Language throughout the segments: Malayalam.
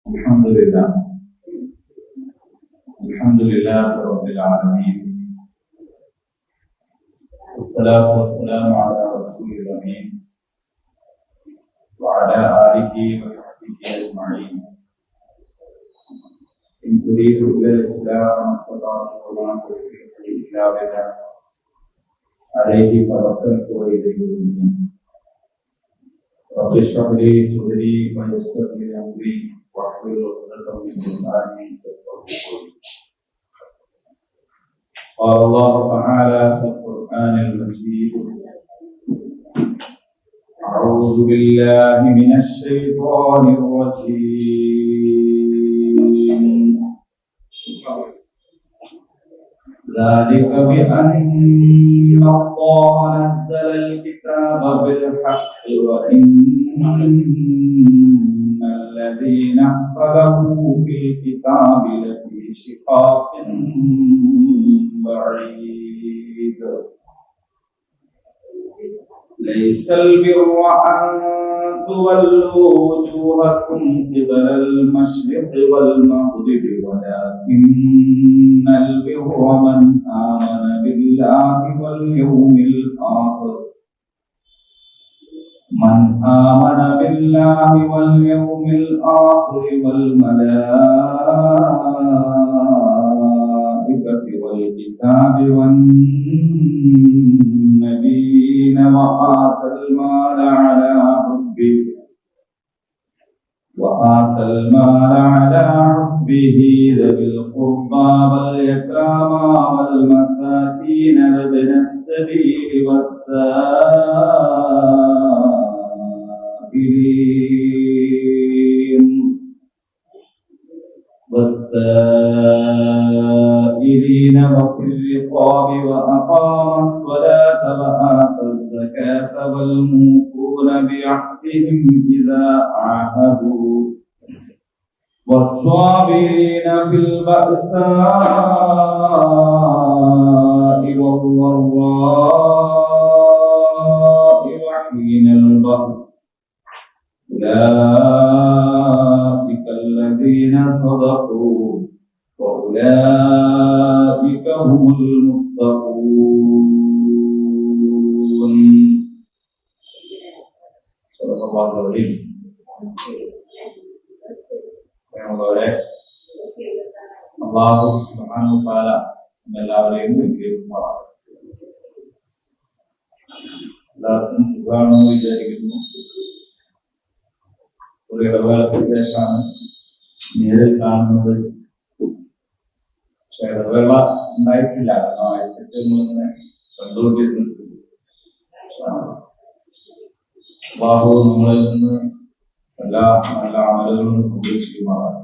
الحمد لله رب العالمين، والصلاة والسلام على رسول الأمين وعلى آله وصحبه أجمعين. إن تريد إلا الإسلام ما استطعت وما توفيقي إلا بالله عليه توكلت وإليه أنيب. رب اشرح لي صدري ويسر لي أمري واحلل عقدة من لساني يفقهوا قولي. قال الله تعالى في القرآن المجيد: أعوذ بالله من الشيطان الرجيم. ذلك بأن الله نزل الكتاب بالحق وإن الذين اختلفوا في الكتاب لفي شقاق بعيد. ليس البر أن تولوا وجوهكم قبل المشرق والمغرب ولكن البر من آمن بالله واليوم الآخر والملائكة والكتاب والنبيين وآتى المال على حبه ذوي القربى واليتامى والمساكين وابن السبيل والسائلين وفي الرقاب وأقام الصلاة وآتى الزكاة والموفون بعهدهم إذا عاهدوا والصابرين في البأساء والضراء وحين البأس أولئك الذين صدقوا وأولئك هم المتقون. صدق الله العظيم. അല്ലാഹു സുബ്ഹാനഹു വ തആല എല്ലാവരെയും അനുഗ്രഹിക്കുമാറാകട്ടെ. എല്ലാവർക്കും സുഖമാണെന്ന് വിചാരിക്കുന്നു. ഒരു ഇടവേളയ്ക്ക് ശേഷമാണ് നേരിൽ കാണുന്നത്. പക്ഷെ ഇടവേള ഉണ്ടായിട്ടില്ല, കാരണം ആഴ്ചക്ക് നമ്മളിങ്ങനെ കണ്ടുകൊണ്ടിരുന്നത്. അല്ലാഹു നമ്മളിൽ നിന്ന് എല്ലാ നല്ല അമലുകളും ഉപേക്ഷിക്കുമാറാണ്.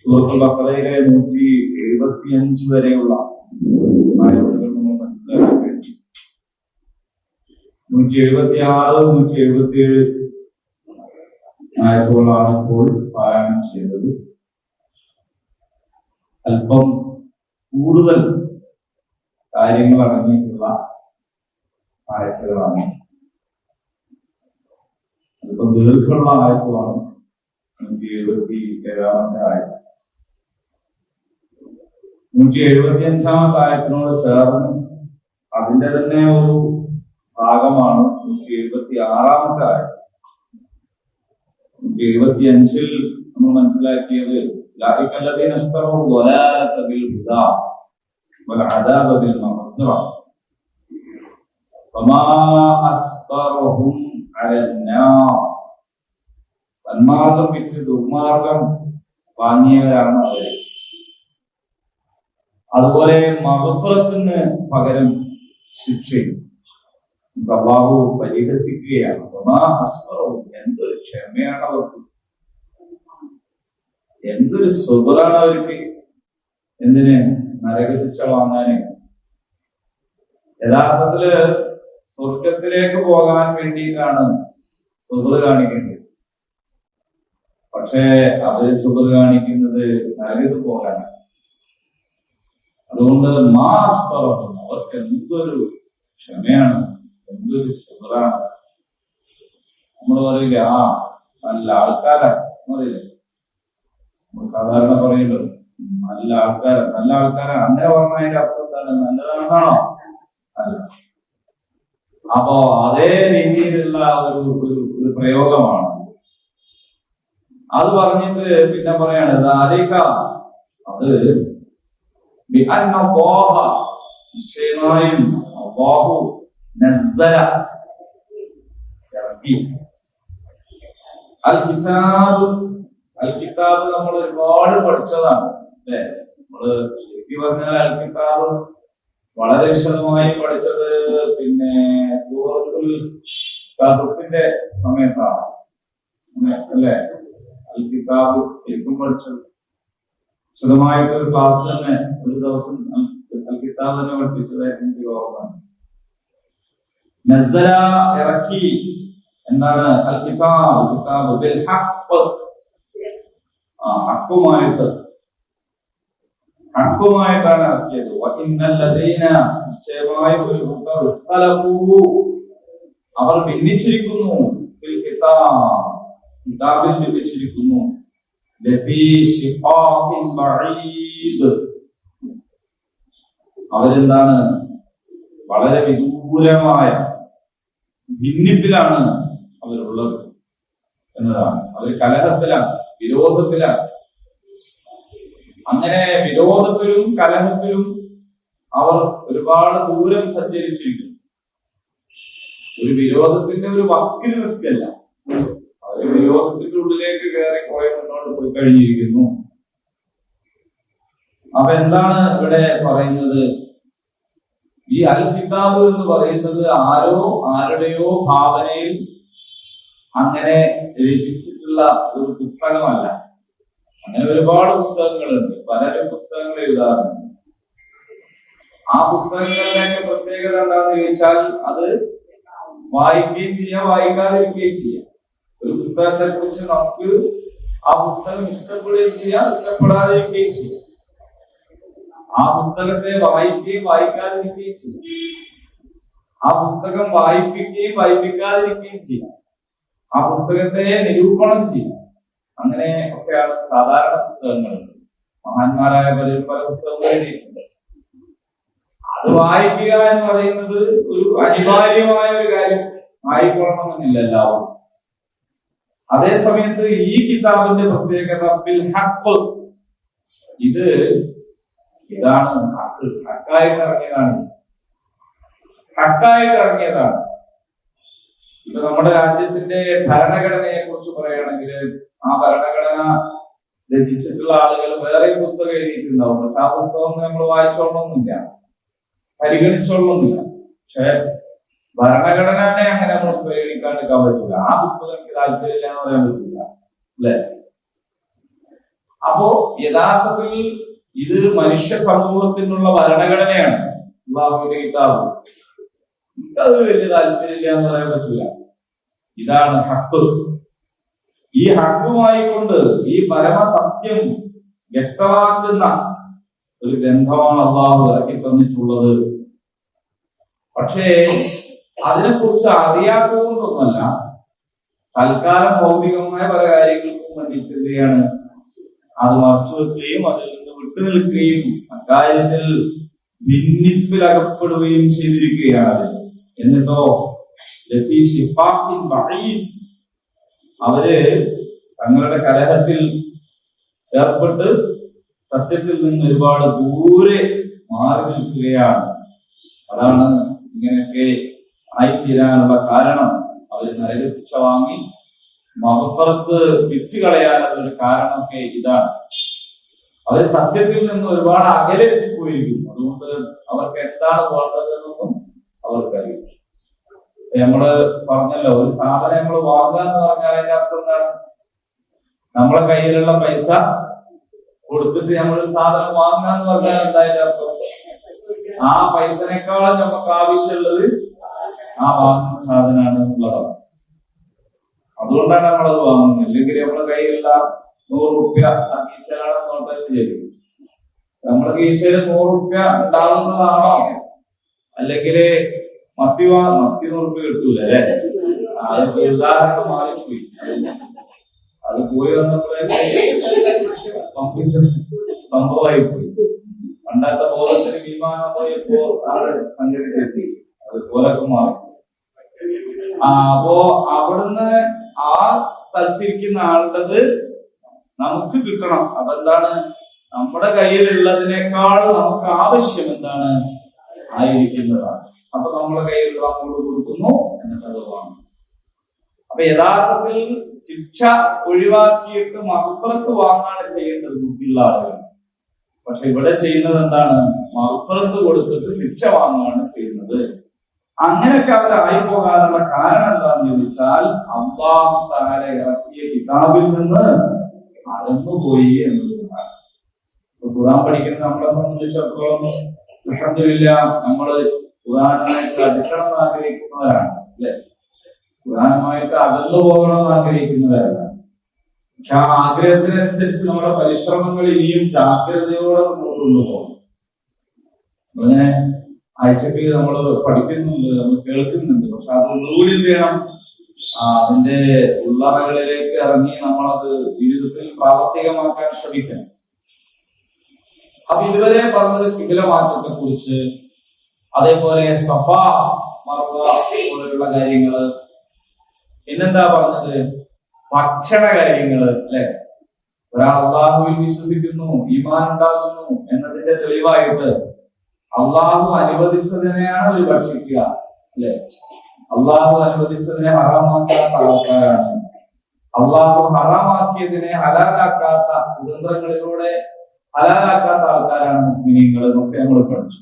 സൂറത്തുൽ ബഖറയിലെ 175 വരെയുള്ള ആയത്തുകൾ നമ്മൾ മനസ്സിലാക്കാൻ വേണ്ടി 176, 177 ആയത്തുകളാണ് ഇപ്പോൾ പാരായണം ചെയ്തത്. അല്പം കൂടുതൽ കാര്യങ്ങൾ അടങ്ങിയിട്ടുള്ള ആയത്തുകളാണ്. അല്പം ദീർഘമുള്ള ആയത്തുമാണ് 177 ആയത്ത്. 175 ആയത്തിനോട് ചേർന്ന് അതിന്റെ തന്നെ ഒരു ഭാഗമാണ് 176 ആയത്ത്. 175 നമ്മൾ മനസ്സിലാക്കിയത് ലാഹിക്കല്ലദീന ഇസ്തറൂ വലാലത ബിൽ ഹുദാ വൽ അദാബ ബിൽ മഗ്ഫിറ വമാ അസ്ബറഹും അലന്നാർ. സന്മാർഗം വിറ്റ് ദുർമാർഗം വാങ്ങിയവരാണ് അവർ. അതുപോലെ മഗ്ഫിറത്തിന് പകരം ശിക്ഷയും അല്ലാഹു പരിഹസിക്കുകയാണ്. എന്തൊരു ക്ഷമയാണ് അവർക്ക്, എന്തൊരു സുബറാണ് അവർക്ക്. എന്തിന്? നരകശിക്ഷ വാങ്ങാന്. യഥാർത്ഥത്തില് സ്വർഗത്തിലേക്ക് പോകാൻ വേണ്ടിയിട്ടാണ് സുബർ കാണിക്കേണ്ടത്. പക്ഷേ അവര് സുബർ കാണിക്കുന്നത് നരകത്ത് പോകാനാണ്. അതുകൊണ്ട് അവർക്ക് എന്തൊരു ക്ഷമയാണ്, എന്തൊരു സുബറാണ്. നമ്മൾ പറയില്ല, നല്ല ആൾക്കാരാണ് അറിയില്ലേ, സാധാരണ പറയുന്നത് നല്ല ആൾക്കാരാണ്, നല്ല ആൾക്കാരാണ് അങ്ങനെ പറഞ്ഞതിന്റെ അർത്ഥം എന്താണ്? നല്ലതാണോ? അല്ല. അപ്പോ അതേ രീതിയിലുള്ള ഒരു പ്രയോഗമാണ് അത്. പറഞ്ഞിട്ട് പിന്നെ പറയാണ് അത് നിശ്ചയമായും അല്ലാഹു നസ്സല ഇറക്കി. അൽ കിതാബ് നമ്മൾ ഒരുപാട് പഠിച്ചതാണ് അല്ലെ. നമ്മള് ശരിക്കും പറഞ്ഞാൽ അൽ കിതാബ് വളരെ വിശദമായി പഠിച്ചത് പിന്നെ സൂറത്തുൽ കഹ്ഫിന്റെ സമയത്താണ് അല്ലെ. അൽ കിതാബ് ശരിക്കും പഠിച്ചത് വിശദമായിട്ട് ഒരു ക്ലാസ് തന്നെ, ഒരു ദിവസം അൽ കിതാബ് തന്നെ പഠിപ്പിച്ചതായിട്ട് എനിക്ക് ഓർമ്മയാണ്. നസ്സല ഇറക്കി എന്താണ്? അൽ കിതാബ് ബിൽ ഹഖ്, ഹക്കുമായിട്ടാണ് ഇറക്കിയത്. നിശ്ചയമായും ഒരു കൂട്ടർ അവർ ഭിന്നിച്ചിരിക്കുന്നു, കിതാബിൽ ഭിന്നിച്ചിരിക്കുന്നു. അവരെന്താണ്? വളരെ വിദൂരമായ ഭിന്നിപ്പിലാണ് അവരുള്ളത് എന്നതാണ്. അവർ കലഹത്തിലാണ്, വിരോധത്തിലാണ്. അങ്ങനെ വിരോധത്തിലും കലഹത്തിലും അവർ ഒരുപാട് ദൂരം സഞ്ചരിച്ചിരിക്കുന്നു. ഒരു വിരോധത്തിന്റെ ഒരു വക്കിൽ നിൽക്കല്ല, അവർ വിരോധത്തിന്റെ ഉള്ളിലേക്ക് കയറി കുറെ മുന്നോട്ട് പോയി കഴിഞ്ഞിരിക്കുന്നു. അപ്പൊ എന്താണ് ഇവിടെ പറയുന്നത്? ഈ അൽ കിതാബ് എന്ന് പറയുന്നത് ആരുടെയോ ഭാവനയിൽ അങ്ങനെ രചിച്ചിട്ടുള്ള ഒരു പുസ്തകമല്ല. അങ്ങനെ ഒരുപാട് പുസ്തകങ്ങളുണ്ട്, പലരും പുസ്തകങ്ങൾ എഴുതാറുണ്ട്. ആ പുസ്തകങ്ങളിലേക്ക് പ്രത്യേകത എന്താണെന്ന് ചോദിച്ചാൽ അത് വായിക്കുകയും ചെയ്യാം, വായിക്കാതിരിക്കുകയും ചെയ്യാം. ഒരു പുസ്തകത്തെ കുറിച്ച് നമുക്ക് ആ പുസ്തകം ഇഷ്ടപ്പെടുകയും ചെയ്യാം, ഇഷ്ടപ്പെടാതിരിക്കുകയും ചെയ്യാം. ആ പുസ്തകത്തെ വായിക്കുകയും വായിക്കാതിരിക്കുകയും ചെയ്യാം. ആ പുസ്തകം വായിപ്പിക്കുകയും വായിപ്പിക്കാതിരിക്കുകയും ചെയ്യാം. ആ പുസ്തകത്തെ നിരൂപണം ചെയ്യാം. അങ്ങനെ ഒക്കെയാണ് സാധാരണ പുസ്തകങ്ങൾ. മഹാന്മാരായ പലരും പല പുസ്തകങ്ങൾ എഴുതിയിട്ടുണ്ട്. അത് വായിക്കുക എന്ന് പറയുന്നത് ഒരു അനിവാര്യമായ ഒരു കാര്യം ആയിക്കൊള്ളണമെന്നില്ല എല്ലാവരും. അതേ സമയത്ത് ഈ കിതാബിന്റെ പ്രത്യേകത ബിൽ ഹഖ്, ഇതാണ് ഹക്കായിട്ട് ഇറങ്ങിയതാണ്. ഹക്കായിട്ട് ഇറങ്ങിയതാണ്. ഇപ്പൊ നമ്മുടെ രാജ്യത്തിന്റെ ഭരണഘടനയെ കുറിച്ച് പറയുകയാണെങ്കിൽ ആ ഭരണഘടന രചിച്ചിട്ടുള്ള ആളുകൾ വേറെ പുസ്തകം എഴുതിയിട്ടുണ്ടാവും. പക്ഷെ ആ പുസ്തകം നമ്മൾ വായിച്ചോളണമെന്നില്ല, പരിഗണിച്ചോളണമെന്നില്ല. പക്ഷെ ഭരണഘടനയെ അങ്ങനെ നമ്മൾ പരിഗണിക്കാണ്ടിരിക്കാൻ പറ്റില്ല. ആ പുസ്തകം എനിക്ക് താല്പര്യമില്ല എന്ന് പറയാൻ പറ്റില്ല അല്ലെ. അപ്പോ യഥാർത്ഥത്തിൽ ഇത് മനുഷ്യ സമൂഹത്തിനുള്ള ഭരണഘടനയാണ്. അല്ലാഹുവിന്റെ കിതാബ് എനിക്കത് വലിയ താല്പര്യമില്ല എന്ന് പറയാൻ പറ്റില്ല. ഇതാണ് ഹഖ്. ഈ ഹക്കുമായിക്കൊണ്ട് ഈ പരമസത്യം വ്യക്തമാക്കുന്ന ഒരു ഗ്രന്ഥമാണ് അല്ലാഹു ഇറക്കി തന്നിട്ടുള്ളത്. പക്ഷേ അതിനെക്കുറിച്ച് അറിയാത്തതുകൊണ്ടൊന്നുമല്ല, തൽക്കാലം ഭൗതികമായ പല കാര്യങ്ങൾക്കും വേണ്ടിയിട്ട് എന്തെയാണ് അത് മറച്ചു വെക്കുകയും അതിൽ നിന്ന് വിട്ടുനിൽക്കുകയും അക്കാര്യത്തിൽ ഭിന്നിപ്പിലകപ്പെടുകയും ചെയ്തിരിക്കുകയാണ്. എന്നിട്ടോ അവര് തങ്ങളുടെ കലഹത്തിൽ ഏർപ്പെട്ട് സത്യത്തിൽ നിന്ന് ഒരുപാട് ദൂരെ മാറി നിൽക്കുകയാണ്. അതാണ് ഇങ്ങനെയൊക്കെ ആയിത്തീരാനുള്ള കാരണം. അവര് നരകശിക്ഷ വാങ്ങി മഹഫറത്ത് വിറ്റ് കളയാനുള്ളൊരു കാരണമൊക്കെ ഇതാണ്. അവർ സത്യത്തിൽ നിന്ന് ഒരുപാട് അകലെ എത്തിപ്പോയിരിക്കുന്നു. അതുകൊണ്ട് അവർക്ക് എന്താണ് വേണ്ടതെന്നൊന്നും അവർക്കറിയില്ല. നമ്മള് പറഞ്ഞല്ലോ, ഒരു സാധനം നമ്മൾ വാങ്ങുക എന്ന് പറഞ്ഞാൽ അതിന്റെ അർത്ഥം എന്താണ്? നമ്മളെ കയ്യിലുള്ള പൈസ കൊടുത്തിട്ട് നമ്മളൊരു സാധനം വാങ്ങുക എന്ന് പറഞ്ഞാൽ എന്തായാലും അർത്ഥം ആ പൈസനേക്കാളും നമുക്ക് ആവശ്യമുള്ളത് ആ വാങ്ങുന്ന സാധനമാണ് എന്നുള്ളതാണ്. അതുകൊണ്ടാണ് നമ്മളത് വാങ്ങുന്നത്. ഇല്ലെങ്കിൽ നമ്മുടെ കയ്യിലുള്ള 100 റുപ്യ കീശയിലാണെന്ന് നോക്കാൻ ചെയ്യും. നമ്മുടെ കീശയിൽ 100 റുപ്യ ഉണ്ടാകുന്നതാണോ? അല്ലെങ്കിൽ മത്തി 100 റുപ്യ കിട്ടൂല അല്ലെ? അതൊക്കെ ഉദാഹരണം മാറിപ്പോയി. പോയി വന്നപ്പോഴേ സംഭവമായി പോയി. പണ്ടത്തെ ബോധത്തിന് വിമാനം പോയപ്പോ ആള് സഞ്ചരിച്ചെത്തി, അതുപോലൊക്കെ മാറി. അപ്പോ അവിടുന്ന് ആ സ്ഥലത്തിരിക്കുന്ന ആളുടേത് നമുക്ക് കിട്ടണം. അതെന്താണ്? നമ്മുടെ കയ്യിലുള്ളതിനേക്കാൾ നമുക്ക് ആവശ്യം എന്താണ്? ആയിരിക്കുന്നതാണ്. അപ്പൊ നമ്മുടെ കയ്യിലുള്ള അങ്ങോട്ട് കൊടുക്കുന്നു എന്നുള്ളത് വാങ്ങും. അപ്പൊ യഥാർത്ഥത്തിൽ ശിക്ഷ ഒഴിവാക്കിയിട്ട് മഹ്ഫറത്ത് വാങ്ങാണ് ചെയ്യേണ്ടത് ബുദ്ധിയുള്ള ആളുകൾ. പക്ഷെ ഇവിടെ ചെയ്യുന്നത് എന്താണ്? മഹ്ഫറത്ത് കൊടുത്തിട്ട് ശിക്ഷ വാങ്ങുകയാണ് ചെയ്യുന്നത്. അങ്ങനെയൊക്കെ അവരായി പോകാനുള്ള കാരണം എന്താണെന്ന് ചോദിച്ചാൽ അല്ലാഹു തആല ഇറക്കിയ കിതാബിൽ നിന്ന് അകന്നുപോയി എന്നുള്ളതാണ്. ഖുർആൻ പഠിക്കുന്ന നമ്മളെ സംബന്ധിച്ചിടത്തോളം അൽഹംദുലില്ലാഹ് നമ്മള് ഖുർആനുമായിട്ട് അടുക്കണം ആഗ്രഹിക്കുന്നവരാണ്, അല്ലെ? ഖുർആനുമായിട്ട് അകന്നു പോകണമെന്ന് ആഗ്രഹിക്കുന്നവരാണ്. പക്ഷെ ആ ആഗ്രഹത്തിനനുസരിച്ച് നമ്മുടെ പരിശ്രമങ്ങൾ ഇനിയും ജാഗ്രതയോടെ കൊണ്ടുപോകണം. അങ്ങനെ ആഴ്ചക്ക് നമ്മൾ പഠിക്കുന്നുണ്ട്, നമ്മൾ കേൾക്കുന്നുണ്ട്. പക്ഷെ അത് ഒന്നുകൂടി വേണം അതിന്റെ ഉള്ളറകളിലേക്ക് ഇറങ്ങി നമ്മളത് ജീവിതത്തിൽ പ്രാവർത്തികമാക്കാൻ ശ്രമിക്കണം. അപ്പൊ ഇതുവരെ പറഞ്ഞത് കിബില മാറ്റത്തെ കുറിച്ച്, അതേപോലെ സഫ മർവ പോലെയുള്ള കാര്യങ്ങള്. പിന്നെന്താ പറഞ്ഞത്? ഭക്ഷണ കാര്യങ്ങള്, അല്ലെ? ഒരാൾ അള്ളാഹുവിൽ വിശ്വസിക്കുന്നു, ഈമാൻ ഉണ്ടാകുന്നു എന്നതിന്റെ തെളിവായിട്ട് അള്ളാഹു അനുവദിച്ചതിനെയാണ് അവർ ഭക്ഷിക്കുക, അല്ലെ? അള്ളാഹു അനുവദിച്ചതിനെ ഹറാമാക്കാത്ത ആൾക്കാരാണ്. അള്ളാഹു ഹറാമാക്കിയതിനെ ഹലാലാക്കാത്ത കുതന്ത്രങ്ങളിലൂടെ ഹലാലാക്കാത്ത ആൾക്കാരാണ് മുഅ്മിനീങ്ങൾ എന്നൊക്കെ നമ്മൾ പഠിച്ചു.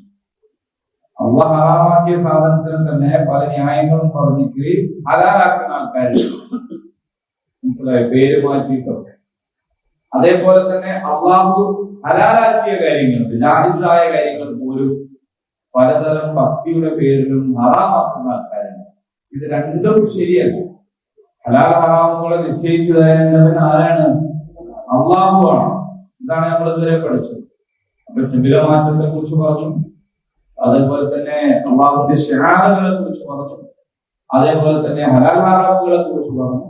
അള്ളാഹ് ഹറാമാക്കിയ സാധനത്തിന് തന്നെ പല ന്യായങ്ങളും പറഞ്ഞിട്ട് ഹലാലാക്കുന്ന ആൾക്കാരുണ്ട്. മനസ്സിലായി? പേര് മാറ്റിയിട്ടൊക്കെ. അതേപോലെ തന്നെ അള്ളാഹു ഹലാലാക്കിയ കാര്യങ്ങൾ, ജാഹിസായ കാര്യങ്ങൾ പോലും പലതരം ഭക്തിയുടെ പേരിലും ഹറാമാക്കുന്ന ആൾക്കാരുണ്ട്. ഇത് രണ്ടും ശരിയല്ല. ഹലാൽ ഹറാമുകളെ നിശ്ചയിച്ചു തരുന്നവൻ ആരാണ്? അള്ളാഹു ആണ്. ഇതാണ് നമ്മൾ ഇതുവരെ പഠിച്ചത്. അപ്പൊ ശിബിരമാറ്റത്തെ കുറിച്ച് പറഞ്ഞു, അതേപോലെ തന്നെ അള്ളാഹുവിന്റെ ശിആറുകളെ കുറിച്ച് പറഞ്ഞു, അതേപോലെ തന്നെ ഹലാൽ ഹറാമുകളെ കുറിച്ച് പറഞ്ഞു.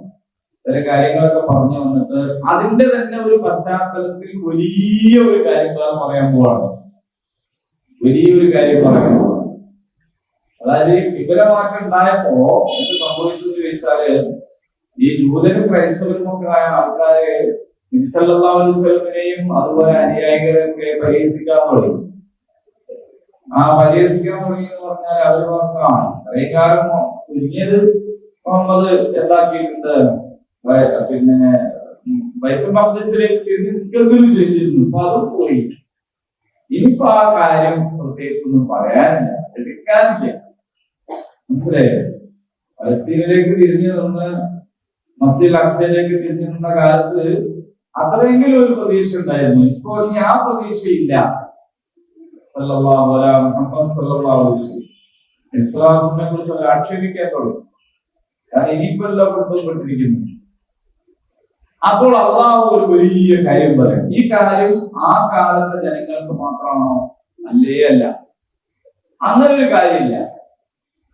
ചില കാര്യങ്ങളൊക്കെ പറഞ്ഞു വന്നിട്ട് അതിന്റെ തന്നെ ഒരു പശ്ചാത്തലത്തിൽ വലിയ ഒരു കാര്യം പറയാൻ പോവാണ്. വലിയൊരു കാര്യം പറയാൻ പോവാണ്. അതായത് വിപുലമാറ്റം ഉണ്ടായപ്പോ എന്ത് സംഭവിച്ചു ചോദിച്ചാല്, ഈ ജൂതനും ക്രൈസ്തവനും ഒക്കെ ആയ ആൾക്കാരെ നബി സല്ലല്ലാഹു അലൈഹി വസല്ലമയെയും അതുപോലെ അനുയായികളെയൊക്കെ പരിഹസിക്കാൻ തുടങ്ങി. ആ പരിഹസിക്കാൻ തുടങ്ങി എന്ന് പറഞ്ഞാൽ അവർ പറഞ്ഞാണ് ഇത്രയും കാലം ചുരുങ്ങിയത് മുഹമ്മദ് എന്താക്കിയിട്ടുണ്ട്, പിന്നെ ബൈത്തുൽ മഖ്ദിസിലേക്ക് ചെയ്തിരുന്നു. അപ്പൊ അത് പോയി. ഇനിയിപ്പോ ആ കാര്യം പ്രത്യേകിച്ചൊന്നും പറയാനില്ല, എടുക്കാനില്ല. മനസ്സിലായില്ലേ? പലസ്തീനിലേക്ക് തിരിഞ്ഞു നിന്ന് മസ്ജിദുൽ അഖ്സയിലേക്ക് തിരിഞ്ഞു നിന്ന കാലത്ത് അത്രയെങ്കിലും ഒരു പ്രതീക്ഷ ഉണ്ടായിരുന്നു. ഇപ്പോൾ ഇനി ആ പ്രതീക്ഷയില്ല. മുഹമ്മദ് സല്ലല്ലാഹു അലൈഹി വസല്ലം കുറിച്ച് അവർ ആക്ഷേപിക്കാൻ തുടങ്ങി. കാരണം ഇനിയിപ്പോ എല്ലാം ബന്ധപ്പെട്ടിരിക്കുന്നു. അപ്പോൾ അള്ളാഹു ഒരു വലിയ കാര്യം പറയും. ഈ കാര്യം ആ കാലത്തെ ജനങ്ങൾക്ക് മാത്രമാണോ? അല്ലേ അല്ല. അങ്ങനെ ഒരു കാര്യമില്ല.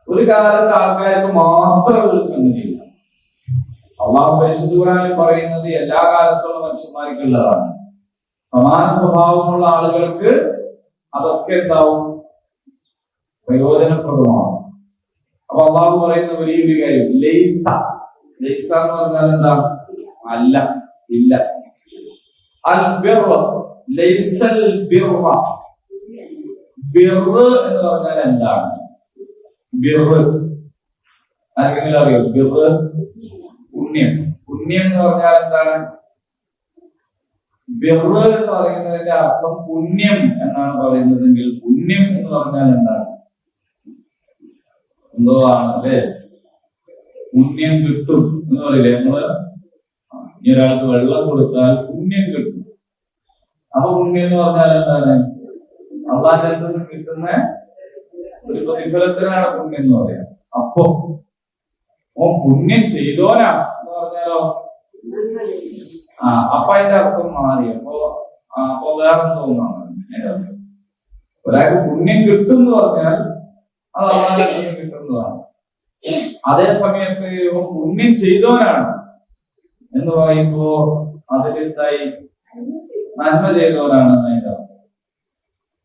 ഒരു കാലത്തെ ആൾക്കാർക്ക് മാത്രം ഒരു സംഗതിയില്ല. അള്ളാഹു പരിശുദ്ധ ഖുർആനിൽ പറയുന്നത് എല്ലാ കാലത്തുള്ള മനുഷ്യന്മാർക്കുള്ളതാണ്. സമാന സ്വഭാവമുള്ള ആളുകൾക്ക് അതൊക്കെ എന്താവും? പ്രയോജനപ്രദമാണ്. അപ്പൊ അള്ളാഹു പറയുന്ന വലിയൊരു കാര്യം ലൈസ. ലൈസ എന്ന് പറഞ്ഞാൽ എന്താ? അല്ല, ഇല്ല. അൽ ബിർറ ലൈസൽ ബിർറ. ബിർറ് എന്ന് പറഞ്ഞാൽ എന്താണ്? ബിർറ് ആർക്കെങ്കിലും അറിയോ? ബിർറ് പുണ്യം. പുണ്യം എന്ന് പറഞ്ഞാൽ എന്താണ്? ബിർറ് എന്ന് പറയുന്നതിന്റെ അർത്ഥം പുണ്യം എന്നാണ് പറയുന്നതെങ്കിൽ പുണ്യം എന്ന് പറഞ്ഞാൽ എന്താണ്? എന്തോ ആണ്, അല്ലെ? പുണ്യം കിട്ടും എന്ന് പറയില്ലേ നമ്മള്? ഇനി ഒരാൾക്ക് വെള്ളം കൊടുത്താൽ പുണ്യം കിട്ടും. അപ്പൊ പുണ്യം എന്ന് പറഞ്ഞാൽ എന്താണ്? അള്ളാന്റെ അടുത്ത് നിന്ന് കിട്ടുന്ന ഒരു പ്രതിഫലത്തിനാണ് പുണ്യം എന്ന് പറയാം. അപ്പൊ പുണ്യം ചെയ്തോനാ എന്ന് പറഞ്ഞാലോ അപ്പൊ അതിന്റെ അർത്ഥം മാറി. അപ്പൊ വേറെ തോന്നാണ്. ഒരാൾക്ക് പുണ്യം കിട്ടും എന്ന് പറഞ്ഞാൽ അത് അള്ളാന്റെ അടുത്ത് നിന്ന് കിട്ടുന്നതാണ്. അതേ സമയത്ത് പുണ്യം ചെയ്തോനാണ് എന്ന് പറയുമ്പോ അതിലെന്തായി നന്മ ചെയ്തവരാണെന്ന് അതിന്റെ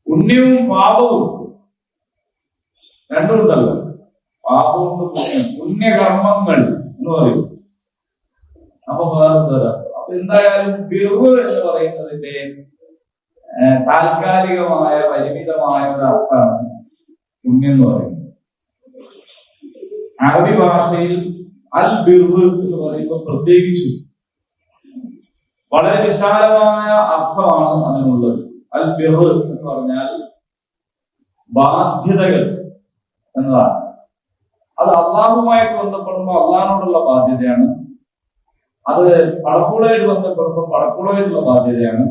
പുണ്യവും പാപവും രണ്ടുമുണ്ടല്ലോ. പാപവും പുണ്യം, പുണ്യകർമ്മങ്ങൾ എന്ന് പറയും. അപ്പൊ വേറെ അപ്പൊ എന്തായാലും ബിർറ് എന്ന് പറയുന്നതിന്റെ താൽക്കാലികമായ പരിമിതമായ ഒരു അർത്ഥമാണ് പുണ്യം എന്ന് പറയുന്നത്. അറബി ഭാഷയിൽ അൽ ബിർറ് എന്ന് പറയുമ്പോൾ പ്രത്യേകിച്ചു വളരെ വിശാലമായ അർത്ഥമാണ് അതിനുള്ളത്. അൽ ബിർറ് എന്ന് പറഞ്ഞാൽ ബാധ്യതകൾ എന്നതാണ്. അത് അള്ളാഹുമായിട്ട് ബന്ധപ്പെടുമ്പോൾ അള്ളാഹിനോടുള്ള ബാധ്യതയാണ്. അത് പടപ്പുളയായിട്ട് ബന്ധപ്പെടുമ്പോൾ പടപ്പുളയായിട്ടുള്ള ബാധ്യതയാണ്.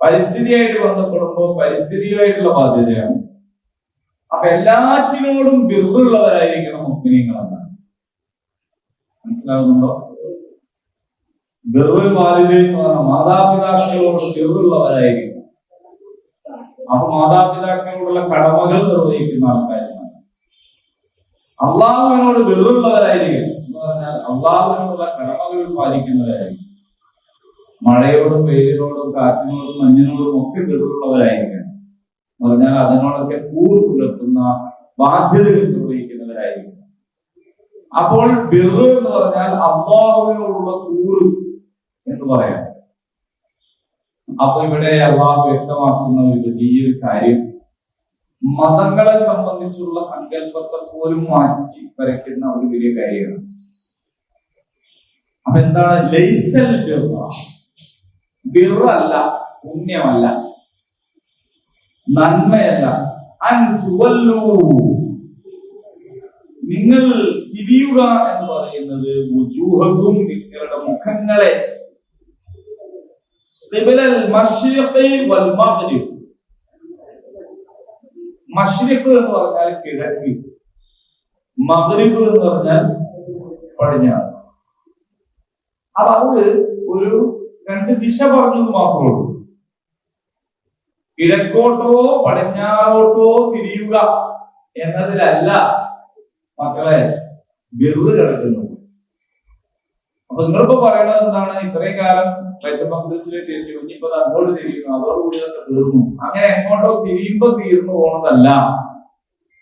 പരിസ്ഥിതിയായിട്ട് ബന്ധപ്പെടുമ്പോൾ പരിസ്ഥിതിയുമായിട്ടുള്ള ബാധ്യതയാണ്. അപ്പൊ എല്ലാറ്റിനോടും ബിർറുള്ളവരായിരിക്കണം മുഅ്മിനീങ്ങളെന്നാണ്. മനസ്സിലാവുന്നുണ്ടോ? ബിർറുൽ വാലിദൈൻ എന്ന് പറഞ്ഞാൽ മാതാപിതാക്കളോട് ബിർറുള്ളവരായിരിക്കണം. അപ്പൊ മാതാപിതാക്കളോടുള്ള കടമകൾ നിർവഹിക്കുന്ന ആൾക്കാരാണ്. അള്ളാഹുവിനോട് ബിർറുള്ളവരായിരിക്കണം എന്ന് പറഞ്ഞാൽ അള്ളാഹുവിനോടുള്ള കടമകൾ പാലിക്കുന്നവരായിരിക്കും. മഴയോടും വെയിലിനോടും കാറ്റിനോടും മഞ്ഞിനോടും ഒക്കെ ബിർറുള്ളവരായിരിക്കണം എന്ന് പറഞ്ഞാൽ അതിനോടൊക്കെ കൂറ് പുലർത്തുന്ന ബാധ്യതകൾ നിർവഹിക്കുന്നവരായിരിക്കും. അപ്പോൾ ബിർറ് എന്ന് പറഞ്ഞാൽ അള്ളാഹുവിനോടുള്ള കൂറ് എന്ന് പറയാം. അപ്പൊ ഇവിടെ അള്ളാഹു വ്യക്തമാക്കുന്ന ഒരു വലിയൊരു കാര്യം, മതങ്ങളെ സംബന്ധിച്ചുള്ള സങ്കല്പത്തെ പോലും മാറ്റി വരയ്ക്കുന്ന ഒരു വലിയ കാര്യമാണ്. അപ്പൊ എന്താണ് ലൈസൽ ബിർറ? ബിർറല്ല, പുണ്യമല്ല, നന്മയല്ല. അൻ തുവല്ലൂ, നിങ്ങൾ തിരിയുക എന്ന് പറയുന്നത് വുജൂഹകും, നിങ്ങളുടെ മുഖങ്ങളെ ഖിബലൽ മശ്രിഖി വൽ മഗ്രിബ്. മശ്രിഖ് എന്ന് പറഞ്ഞാൽ കിഴക്ക്, മഗ്രിബ് എന്ന് പറഞ്ഞാൽ പടിഞ്ഞാറ്. അപ്പൊ അത് ഒരു രണ്ട് ദിശ പറഞ്ഞത് മാത്രമേ ഉള്ളൂ. കിഴക്കോട്ടോ പടിഞ്ഞാറോട്ടോ തിരിയുക എന്നതിലല്ല മക്കളെ ബിർറ് കിടക്കുന്നത്. അപ്പൊ നിങ്ങളിപ്പോ പറയണത് എന്താണ്? ഇത്രയും കാലം ബൈത്തുൽ മഖ്ദിസിലേക്ക് തിരിഞ്ഞു, ഇനിയിപ്പോ അങ്ങോട്ട് തിരിയുന്നു, അതോടുകൂടി അതൊക്കെ തീർന്നു. അങ്ങനെ എങ്ങോട്ടോ തിരിയുമ്പോ തീർന്നു പോണതല്ല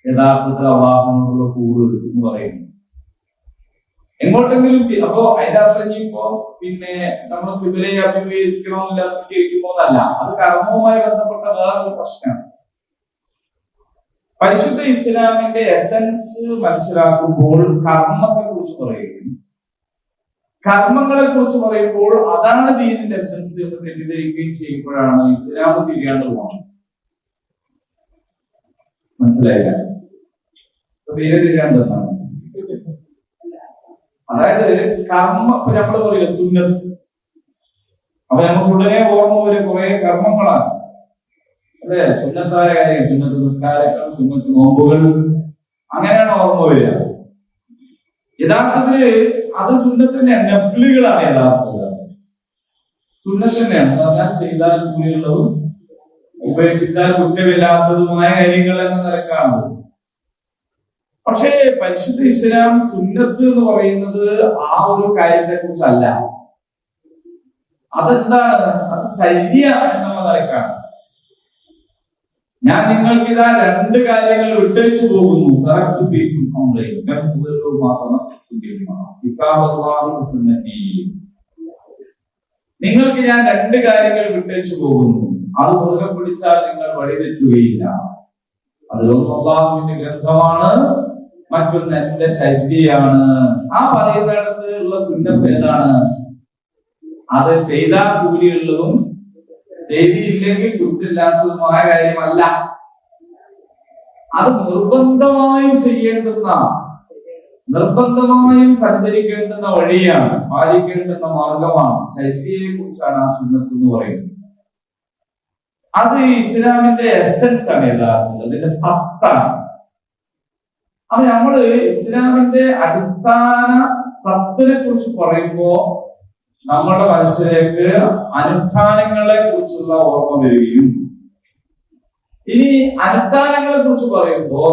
യഥാർത്ഥത്തിൽ അള്ളാഹുവിനോടുള്ള കൂറ് എന്ന് പറയുന്നു. എങ്ങോട്ടെങ്കിലും അപ്പോ അതിന്റെ അർത്ഥം ഇപ്പോ പിന്നെ നമ്മൾ ഖിബലയെ അഭിമുഖീകരിക്കണമെന്നില്ല, നിസ്കരിക്കുമ്പോന്നല്ല. അത് കർമ്മവുമായി ബന്ധപ്പെട്ട വേറൊരു പ്രശ്നമാണ്. പരിശുദ്ധ ഇസ്ലാമിന്റെ എസൻസ് മനസ്സിലാക്കുമ്പോൾ കർമ്മത്തെ കുറിച്ച് പറയുകയും കർമ്മങ്ങളെ കുറിച്ച് പറയുമ്പോൾ അതാണ് ദീനിന്റെ എസൻസ് എന്ന് തെറ്റിദ്ധരിക്കുകയും ചെയ്യുമ്പോഴാണ് ഇസ്ലാം തിരിയാണ്ട് പോകുന്നത്. മനസ്സിലായില്ല? തീരെ തിരിയാണ്ടെന്നാണ്. അതായത് കർമ്മ ഇപ്പൊ നമ്മൾ പറയുക സുന്നത്ത്, അപ്പൊ നമുക്ക് ഉടനെ ഓർമ്മ വരെ കുറെ കർമ്മങ്ങളാണ് അല്ലെ? സുന്നത്തായ കാര്യം, സുന്നത്ത് നിസ്കാരങ്ങൾ, സുന്നത്ത് നോമ്പുകൾ, അങ്ങനെയാണ് ഓർമ്മ വരിക. യഥാർത്ഥത്തില് അത് സുന്നത്തിന്റെ നഫ്ലുകളാണ്. യഥാർത്ഥത്തിൽ സുന്നത്ത് തന്നെയാണ് എന്ന് പറഞ്ഞാൽ ചെയ്താൽ കൂലിയുള്ളതും ഉപേക്ഷിച്ചാൽ കുറ്റമില്ലാത്തതുമായ കാര്യങ്ങൾ എന്ന നിലക്കാണ്. പക്ഷേ പരിശുദ്ധ ഇസ്ലാം സുന്നത്ത് എന്ന് പറയുന്നത് ആ ഒരു കാര്യത്തെ കുറിച്ചല്ല. അതെന്താണ്? അത് ചര്യ എന്നുള്ള നിലക്കാണ്. ഞാൻ നിങ്ങൾക്ക് ഇതാ രണ്ട് കാര്യങ്ങൾ വിട്ടേച്ചു പോകുന്നു. നിങ്ങൾക്ക് ഞാൻ രണ്ട് കാര്യങ്ങൾ വിട്ടേച്ചു പോകുന്നു, അത് മുറുകെ പിടിച്ചാൽ നിങ്ങൾ വഴിതെറ്റുകയില്ല. അതിലൊന്ന് അല്ലാഹുവിന്റെ ഗ്രന്ഥമാണ്, മറ്റൊന്ന് എന്റെ ചര്യയാണ്. ആ പറയുന്നിടത്ത് ഉള്ള സുന്നത്ത് ഏതാണ്? അത് ചെയ്താൽ കൂലിയുള്ളതും ചെയ്തില്ലെങ്കിൽ കുറ്റില്ലാത്തതുമായ കാര്യമല്ല. അത് നിർബന്ധമായും ചെയ്യേണ്ടുന്ന, നിർബന്ധമായും സഞ്ചരിക്കേണ്ടുന്ന വഴിയാണ്, പാലിക്കേണ്ടുന്ന മാർഗമാണ്. ചര്യയെ കുറിച്ചാണ് ആ സുന്നത്ത് എന്ന് പറയുന്നത്. അത് ഇസ്ലാമിന്റെ എസൻസ് ആണ്, യഥാർത്ഥത്തിൽ അതിന്റെ സത്താണ്. അപ്പൊ നമ്മള് ഇസ്ലാമിന്റെ അടിസ്ഥാന സത്തിനെ കുറിച്ച് പറയുമ്പോ നമ്മുടെ മനസ്സിലേക്ക് അനുഷ്ഠാനങ്ങളെ കുറിച്ചുള്ള ഓർമ്മ വരികയും, ഇനി അനുഷ്ഠാനങ്ങളെ കുറിച്ച് പറയുമ്പോ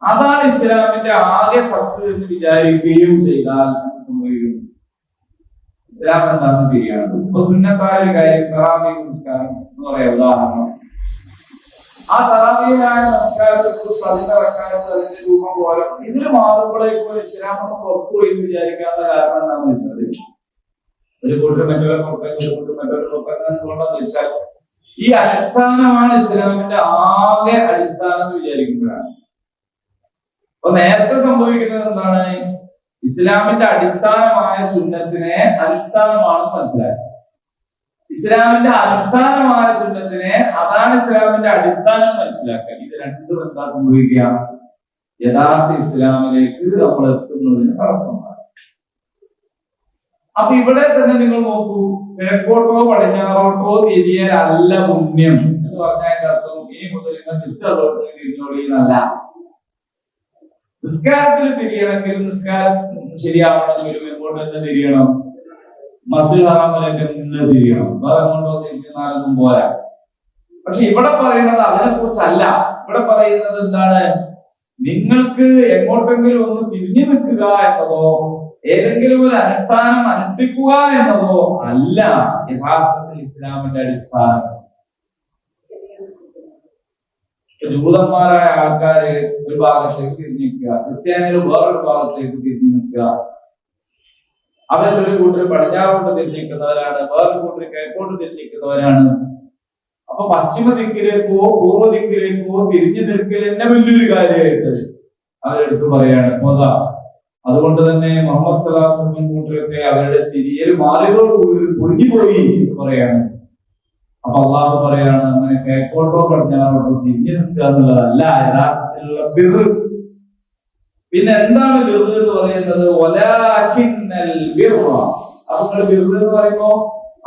അതാണ് ഇസ്ലാമിന്റെ ആകെ സത്ത് എന്ന് വിചാരിക്കുകയും ചെയ്താൽ സംഭവിക്കും ഇസ്ലാം എന്താണെന്ന് തിരിയണം. ഇപ്പൊ സുന്നത്തായ ഒരു കാര്യം തറാവീഹ് നിസ്കാരം എന്ന് പറയാം ഉദാഹരണം. ആ തറാവീഹായ നമസ്കാരത്തെ കുറിച്ച് അതിന്റെ റക്അത്ത് അതിന്റെ രൂപം പോലെ ഇതിന് മാറുമ്പോഴേക്കും ഇസ്ലാം നമ്മൾ പുറത്തുപോയി വിചാരിക്കാത്ത കാരണം എന്താണെന്ന് വെച്ചാൽ ഒരു കൂട്ടർ മറ്റൊരു പുറത്തേക്ക് ഒരു കൂട്ടർ മറ്റൊരു പുറത്തേക്ക് എന്തുകൊണ്ടെന്ന് വെച്ചാൽ ഈ അടിസ്ഥാനമാണ് ഇസ്ലാമിന്റെ ആകെ അടിസ്ഥാനം എന്ന് വിചാരിക്കുമ്പോഴാണ്. അപ്പൊ നേരത്തെ സംഭവിക്കുന്നത് എന്താണ്? ഇസ്ലാമിന്റെ അടിസ്ഥാനമായ സുന്നത്തിനെ അടിസ്ഥാനമാണെന്ന് മനസ്സിലാക്കി. ഇസ്ലാമിന്റെ അടിസ്ഥാനമായ സുന്നത്തിനെ അതാണ് ഇസ്ലാമിന്റെ അടിസ്ഥാനം മനസ്സിലാക്കുക. ഇത് രണ്ടും എന്താ സംഭവിക്കുക? യഥാർത്ഥ ഇസ്ലാമിലേക്ക് നമ്മൾ എത്തുന്നതിന് തടസ്സമാണ്. അപ്പൊ ഇവിടെ തന്നെ നിങ്ങൾ നോക്കൂ, കിഴക്കോട്ടോ പടിഞ്ഞാറോട്ടോ തിരിയലല്ല പുണ്യം എന്ന് പറഞ്ഞതിന്റെ അർത്ഥം ഇനി മുതൽ നിങ്ങൾ ചുറ്റോട്ട് തിരിഞ്ഞോളിയെന്നല്ല. നിസ്കാരത്തിൽ തിരിയണമെങ്കിൽ നിസ്കാരം ശരിയാവണമെങ്കിലും എങ്ങോട്ട് തന്നെ തിരിയണം? മസ്ജിദ് ഹറാമിലേക്ക് നിന്ന് തിരിയണം. വേറെ എങ്ങോട്ടോ തിരിഞ്ഞാലൊന്നും പോരാ. പക്ഷെ ഇവിടെ പറയുന്നത് അതിനെ കുറിച്ചല്ല. ഇവിടെ പറയുന്നത് എന്താണ്? നിങ്ങൾക്ക് എങ്ങോട്ടെങ്കിലും ഒന്ന് തിരിഞ്ഞു നിൽക്കുക എന്നതോ ഏതെങ്കിലും ഒരു അനുഷ്ഠാനം അനുഷ്ഠിക്കുക എന്നതോ അല്ല യഥാർത്ഥത്തിൽ ഇസ്ലാമിന്റെ അടിസ്ഥാനം. ജൂതന്മാരായ ആൾക്കാര് ഒരു ഭാഗത്തേക്ക് തിരിഞ്ഞു നിൽക്കുക, ക്രിസ്ത്യാനികൾ വേറൊരു ഭാഗത്തേക്ക് തിരിഞ്ഞു നിൽക്കുക. അവരൊരു കൂട്ടർ പടിഞ്ഞാറോട്ട് തിരിഞ്ഞിരിക്കുന്നവരാണ്, വേറൊരു കൂട്ടർ കിഴക്കോട്ട് തിരിഞ്ഞിരിക്കുന്നവരാണ്. അപ്പൊ പശ്ചിമ ദിക്കിലേക്കോ പൂർവ്വ ദിക്കിലേക്കോ തിരിഞ്ഞു നിൽക്കൽ തന്നെ വലിയൊരു കാര്യമായിട്ട് അവരെടുത്ത് പറയാണ്. അതുകൊണ്ട് തന്നെ മുഹമ്മദ് സ്വല്ലല്ലാഹു അലൈഹി വസല്ലം കൂട്ടരൊക്കെ അവരുടെ തിരിയൽ മാറിയതോടുകൂടി പൊളിഞ്ഞുപോയി എന്ന് പറയാണ്. അപ്പൊ അള്ളാഹു പറയാണ്, അങ്ങനെ കിഴക്കോട്ടോ പടിഞ്ഞാറോട്ടോ തിരിഞ്ഞു നിൽക്കുക എന്നുള്ളതല്ല യഥാർത്ഥത്തിലുള്ള ബിർറ്. പിന്നെ എന്താണ് ബിർറ് എന്ന് പറയുന്നത്? വലാകിന്നൽ ബിർറ. അപ്പോൾ ബിർറ് എന്ന് പറയുമ്പോ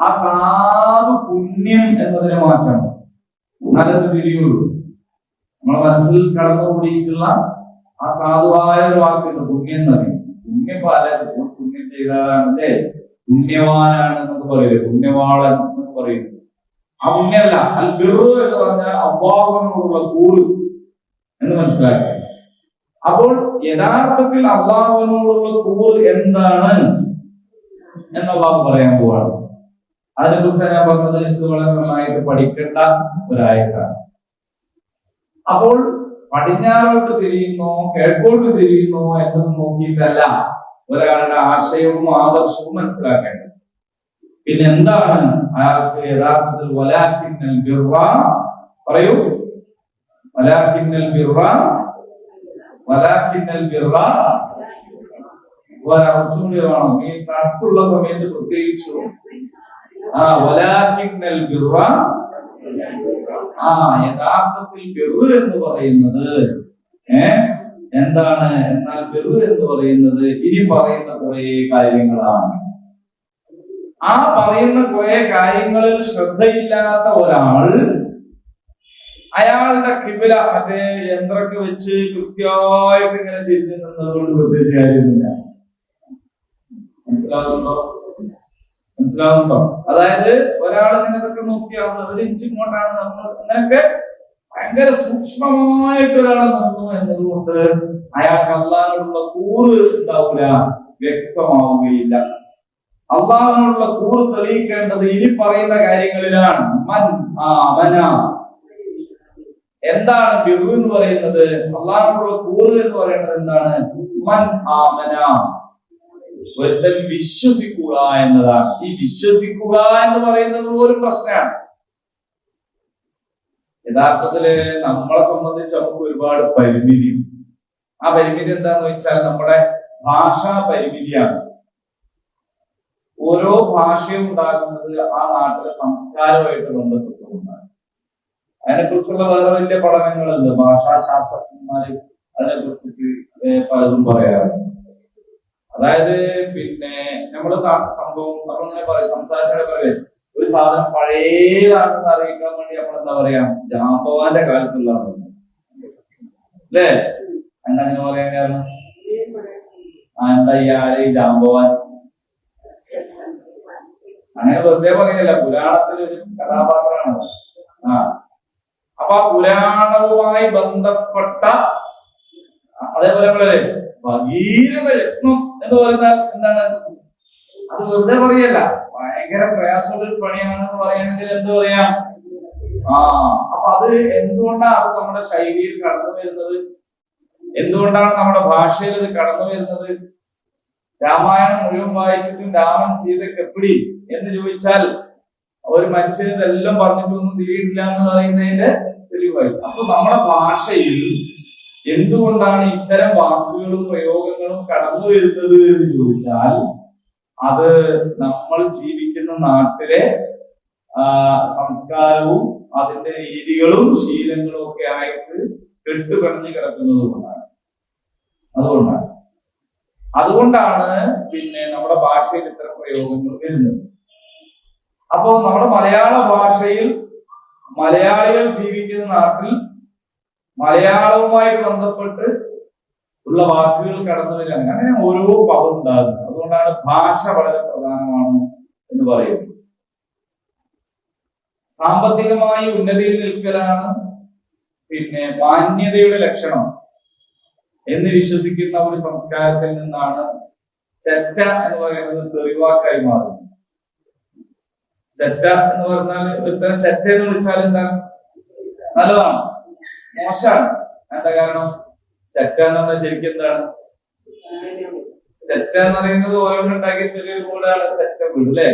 ആ സാധു പുണ്യം എന്നതിനെ മാറ്റണം. നല്ലത് തിരിയുള്ളൂ. നമ്മളെ മനസ്സിൽ കടന്നുകൂടിയിട്ടുള്ള ആ സാധുവായ ഒരു വാക്കുണ്ട് പുണ്യം എന്ന് പറയും. പുണ്യം പലരും പുണ്യം ചെയ്താലേ പുണ്യവാനാണ് എന്നൊക്കെ പറയും, പുണ്യവാളൻ എന്നൊക്കെ പറയും. ആ പുണ്യമല്ല, അൽ ബിർറു എന്ന് പറഞ്ഞാൽ അല്ലാഹുവിനോടുള്ള കൂറ് എന്ന് മനസ്സിലാക്കുക. അപ്പോൾ യഥാർത്ഥത്തിൽ അല്ലാഹുവിനോടുള്ള കൂറ് എന്താണ് എന്ന് അല്ലാഹു പറയാൻ പോവാണ്. അതിനെ കുറിച്ച് ഞാൻ പറഞ്ഞത് ഇത് വളരെ നന്നായിട്ട് പഠിക്കേണ്ട ഒരായത്താണ്. അപ്പോൾ പടിഞ്ഞാറോട്ട് തിരിയുന്നോ കിഴക്കോട്ട് തിരിയുന്നോ എന്നത് നോക്കിയിട്ടല്ല ഒരാളുടെ ആശയവും ആദർശവും മനസ്സിലാക്കേണ്ടത്. പിന്നെ എന്താണ് അയാൾക്ക് യഥാർത്ഥത്തിൽ വലാകിന്നൽ ബിർറ പറയൂ. വലാകിന്നൽ ബിർറ വേണം ഈ തണുപ്പുള്ള സമയത്ത് പ്രത്യേകിച്ചു. വലാകിന്നൽ ബിർറ യഥാർത്ഥത്തിൽ ബിർറ് എന്ന് പറയുന്നത് എന്താണ്? എന്നാൽ ബിർറ് എന്ന് പറയുന്നത് ഇനി പറയുന്ന കുറെ കാര്യങ്ങളാണ്. ആ പറയുന്ന കുറെ കാര്യങ്ങളിൽ ശ്രദ്ധയില്ലാത്ത ഒരാൾ അയാളുടെ കിബില മറ്റേ യന്ത്രക്ക് വെച്ച് കൃത്യമായിട്ട് ഇങ്ങനെ തിരിഞ്ഞു നിന്നതുകൊണ്ട് പ്രത്യേകിച്ച് കാര്യമില്ല. മനസ്സിലാവുന്നുണ്ടോ? അതായത് ഒരാൾ ഇങ്ങനത്തൊക്കെ നോക്കിയാൽ ഒരു ഇഞ്ച് ഇങ്ങോട്ടാണ് നമ്മൾ അങ്ങനെയൊക്കെ ഭയങ്കര സൂക്ഷ്മമായിട്ട് ഒരാളെ നോക്കുന്നു എന്നതുകൊണ്ട് അയാൾക്ക് അല്ലാഹുവിനുള്ള കൂറ് ഉണ്ടാവില്ല, വ്യക്തമാവുകയില്ല. അല്ലാഹുവിനുള്ള കൂറ് തെളിയിക്കേണ്ടത് ഇനി പറയുന്ന കാര്യങ്ങളിലാണ്. മൻ ആമന. എന്താണ് ബിർറ് എന്ന് പറയുന്നത്? അല്ലാഹുവിനുള്ള കൂറ് എന്ന് പറയുന്നത് എന്താണ്? മൻ ആമന, വിശ്വസിക്കുക എന്നതാണ്. ഈ വിശ്വസിക്കുക എന്ന് പറയുന്നത് ഒരു പ്രശ്നമാണ്. യഥാർത്ഥത്തില് നമ്മളെ സംബന്ധിച്ച് നമുക്ക് ഒരുപാട് പരിമിതി. ആ പരിമിതി എന്താന്ന് വെച്ചാൽ നമ്മുടെ ഭാഷാ പരിമിതിയാണ്. ഓരോ ഭാഷയും ഉണ്ടാകുന്നത് ആ നാട്ടിലെ സംസ്കാരമായിട്ട് ബന്ധപ്പെട്ടുകൊണ്ടാണ്. അതിനെക്കുറിച്ചുള്ള വേറെ വലിയ പഠനങ്ങളുണ്ട്. ഭാഷാശാസ്ത്രജ്ഞന്മാര് അതിനെക്കുറിച്ച് പലതും പറയാറുണ്ട്. അതായത് പിന്നെ നമ്മള് സംഭവം നമ്മളിങ്ങനെ പറയും, സംസാരത്തിനെ പറയും ഒരു സാധനം പഴയതാണെന്ന് അറിയിക്കാൻ വേണ്ടി നമ്മൾ എന്താ പറയാ, ജാമ്പവാന്റെ കാലത്തുള്ളതാണ് അല്ലേ? അങ്ങനെ പറയാൻ കാരണം എന്താ ഈ ജാമ്പവാൻ അങ്ങനെ വെറുതെ പറയല്ല, പുരാണത്തിലൊരു കഥാപാത്രമാണ്. അപ്പൊ ആ പുരാണവുമായി ബന്ധപ്പെട്ട അതേപോലെ നമ്മളല്ലേ ഭഗീരഥ യത്നം എന്ന് പറയുന്നത് എന്താണ്? അത് വെറുതെ പറയല്ല, ഭയങ്കര പ്രയാസമുള്ള ഒരു പണിയാണെന്ന് പറയുകയാണെങ്കിൽ എന്ത് പറയാം? അപ്പൊ അത് എന്തുകൊണ്ടാണ് അത് നമ്മുടെ ശൈലിയിൽ കടന്നു വരുന്നത്? എന്തുകൊണ്ടാണ് നമ്മുടെ ഭാഷയിൽ അത് കടന്നു വരുന്നത്? രാമായണം മുഴുവൻ വായിച്ചിട്ടും രാമൻ സീതയ്ക്ക് എപ്പിടി എന്ന് ചോദിച്ചാൽ ഒരു മനുഷ്യന് ഇതെല്ലാം പറഞ്ഞിട്ടൊന്നും തിരിയിട്ടില്ല എന്ന് പറയുന്നതിന്റെ തെളിവായി. അപ്പൊ നമ്മുടെ ഭാഷയിൽ എന്തുകൊണ്ടാണ് ഇത്തരം വാക്കുകളും പ്രയോഗങ്ങളും കടന്നു വരുന്നത് എന്ന് ചോദിച്ചാൽ അത് നമ്മൾ ജീവിക്കുന്ന നാട്ടിലെ സംസ്കാരവും അതിന്റെ രീതികളും ശീലങ്ങളും ഒക്കെ ആയിട്ട് കെട്ടുപണഞ്ഞു കിടക്കുന്നത് കൊണ്ടാണ്. അതുകൊണ്ടാണ് പിന്നെ നമ്മുടെ ഭാഷയിൽ ഇത്തരം പ്രയോഗങ്ങൾ വരുന്നത്. അപ്പോ നമ്മുടെ മലയാള ഭാഷയിൽ മലയാളികൾ ജീവിക്കുന്ന നാട്ടിൽ മലയാളവുമായിട്ട് ബന്ധപ്പെട്ട് ഉള്ള വാക്കുകൾ കടന്നു വരികയാണ്. അങ്ങനെ ഓരോ പദം ഉണ്ടാകുന്നത്. അതുകൊണ്ടാണ് ഭാഷ വളരെ പ്രധാനമാണ് എന്ന് പറയുന്നത്. സാമ്പത്തികമായി ഉന്നതിയിൽ നിൽക്കലാണ് പിന്നെ മാന്യതയുടെ ലക്ഷണം എന്ന് വിശ്വസിക്കുന്ന ഒരു സംസ്കാരത്തിൽ നിന്നാണ് ചെറ്റ എന്ന് പറയുന്നത് തെറിവാക്കായി മാറുന്നത്. ചെറ്റ എന്ന് പറഞ്ഞാൽ ഒരുത്തരം ചെറ്റ എന്ന് വിളിച്ചാൽ എന്താണ്? നല്ലതാണ്, മോശമാണ്. എന്താ കാരണം? ചെറ്റ എന്ന് പറഞ്ഞാൽ ശരിക്കും എന്താണ്? ചെറ്റ എന്ന് പറയുന്നത് ഓരോന്നുണ്ടാക്കിയ ചെറിയൊരു കൂടാണ് ചെറ്റ വീട്, അല്ലേ?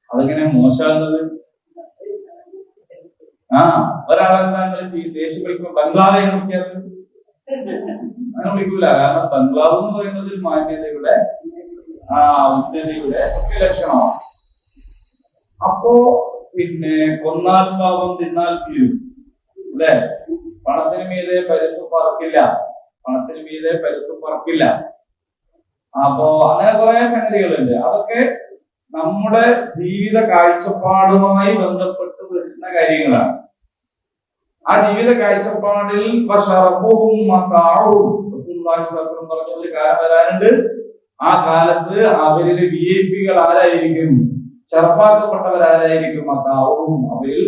അതെങ്ങനെ മോശമാകുന്നത്? ഒരാളെന്താ ദേഷ്യം വിളിക്കുമ്പോ ബംഗ്ലാവ് എന്ന് വിളിക്കാറ് അങ്ങനെ വിളിക്കൂല. കാരണം ബംഗ്ലാവ് എന്ന് പറയുന്നത് ഒരു മാന്യതയുടെ ഉന്നതിയുടെ ലക്ഷണമാണ്. അപ്പോ പിന്നെ കൊന്നാൽ പാവം തിന്നാൽ തീരും, അല്ലെ? പണത്തിന് മീതെ പരുത്തു പറക്കില്ല, പണത്തിന് മീതെ പരുത്തു പറക്കില്ല. അപ്പോ അങ്ങനെ കുറെ സംഗതികളുണ്ട്. അതൊക്കെ നമ്മുടെ ജീവിത കാഴ്ചപ്പാടുമായി ബന്ധപ്പെട്ട് വരുന്ന കാര്യങ്ങളാണ്. ആ ജീവിത കാഴ്ചപ്പാടിൽ പറഞ്ഞൊരു കാലം വരാനുണ്ട്. ആ കാലത്ത് അവരിൽ VIP ആരായിരിക്കും? ഷറഫാക്കപ്പെട്ടവരാരായിരിക്കും? അതാവും അവരിൽ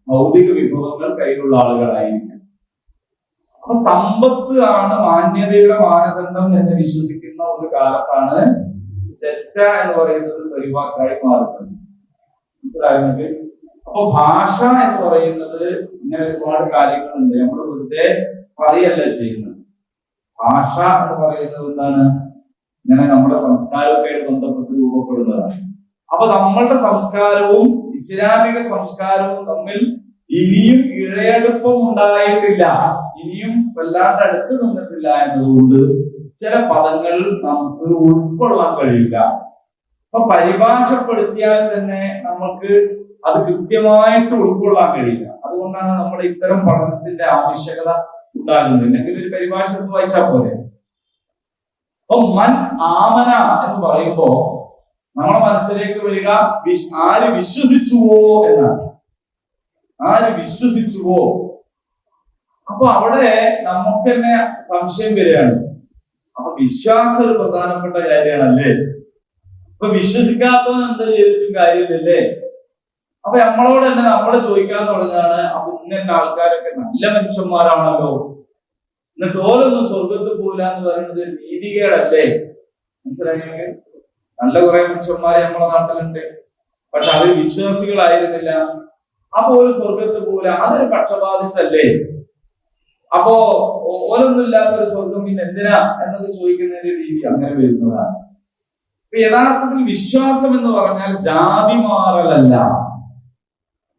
ഭൗതിക വിഭവങ്ങൾ കയ്യിലുള്ള ആളുകളായിരിക്കും. അപ്പൊ സമ്പത്ത് ആണ് മാന്യതയുടെ മാനദണ്ഡം എന്ന് വിശ്വസിക്കുന്ന ഒരു കാലത്താണ് ചെറ്റ എന്ന് പറയുന്നത് തെളിവാക്കായി മാറുന്നത്. മനസ്സിലായെങ്കിൽ അപ്പൊ ഭാഷ എന്ന് പറയുന്നത് ഇങ്ങനെ ഒരുപാട് കാര്യങ്ങളുണ്ട്. നമ്മൾ വെറുതെ പറയല്ല ചെയ്യുന്നത്. ഭാഷ എന്ന് പറയുന്നത് എന്താണ്? ഇങ്ങനെ നമ്മുടെ സംസ്കാരവുമായി ബന്ധപ്പെട്ട് രൂപപ്പെടുന്നതാണ്. അപ്പൊ നമ്മളുടെ സംസ്കാരവും ഇസ്ലാമിക സംസ്കാരവും തമ്മിൽ ഇനിയും ഇഴയടുപ്പം ഉണ്ടായിട്ടില്ല, ഇനിയും വല്ലാണ്ട് അടുത്ത് നിന്നിട്ടില്ല എന്നതുകൊണ്ട് ചില പദങ്ങൾ നമുക്ക് ഉൾക്കൊള്ളാൻ കഴിയില്ല. അപ്പൊ പരിഭാഷപ്പെടുത്തിയാൽ തന്നെ നമുക്ക് അത് കൃത്യമായിട്ട് ഉൾക്കൊള്ളാൻ കഴിയില്ല. അതുകൊണ്ടാണ് നമ്മുടെ ഇത്തരം പഠനത്തിന്റെ ആവശ്യകത ഉണ്ടാകുന്നത്. അല്ലെങ്കിൽ ഒരു പരിഭാഷ എടുത്ത് വായിച്ചാൽ പോലെ. അപ്പൊ മൻ ആമന എന്ന് പറയുമ്പോ നമ്മുടെ മനസ്സിലേക്ക് വരിക ആര് വിശ്വസിച്ചുവോ എന്നാണ്. ആര് വിശ്വസിച്ചുവോ? അപ്പൊ അവിടെ നമുക്ക് തന്നെ സംശയം വരികയാണ്. അപ്പൊ വിശ്വാസം ഒരു പ്രധാനപ്പെട്ട കാര്യമാണല്ലേ? അപ്പൊ വിശ്വസിക്കാത്തവൻ എന്താ ചെയ്തിട്ടും കാര്യമില്ലല്ലേ? അപ്പൊ നമ്മളോട് തന്നെ നമ്മൾ ചോദിക്കാൻ തുടങ്ങാണ്, അപ്പൊ ഇങ്ങനെ ആൾക്കാരൊക്കെ നല്ല മനുഷ്യന്മാരാണല്ലോ, എന്നിട്ട് ഓരോന്നും സ്വർഗത്തിൽ പോകില്ല എന്ന് പറയുന്നത് നീതികേടല്ലേ? മനസ്സിലായെങ്കിൽ നല്ല കുറെ മനുഷ്യന്മാരെ നമ്മുടെ നാട്ടിലുണ്ട്, പക്ഷെ അവർ വിശ്വാസികളായിരുന്നില്ല. അപ്പൊ ഒരു സ്വർഗത്തിൽ പോകില്ല, അതൊരു പക്ഷപാതിസല്ലേ? അപ്പോ ഓരോന്നും ഇല്ലാത്തൊരു സ്വർഗം പിന്നെ എന്തിനാ എന്നത് ചോദിക്കുന്നതിന്റെ രീതി അങ്ങനെ വരുന്നതാണ്. ഇപ്പൊ യഥാർത്ഥത്തിൽ വിശ്വാസം എന്ന് പറഞ്ഞാൽ ജാതി മാറലല്ല.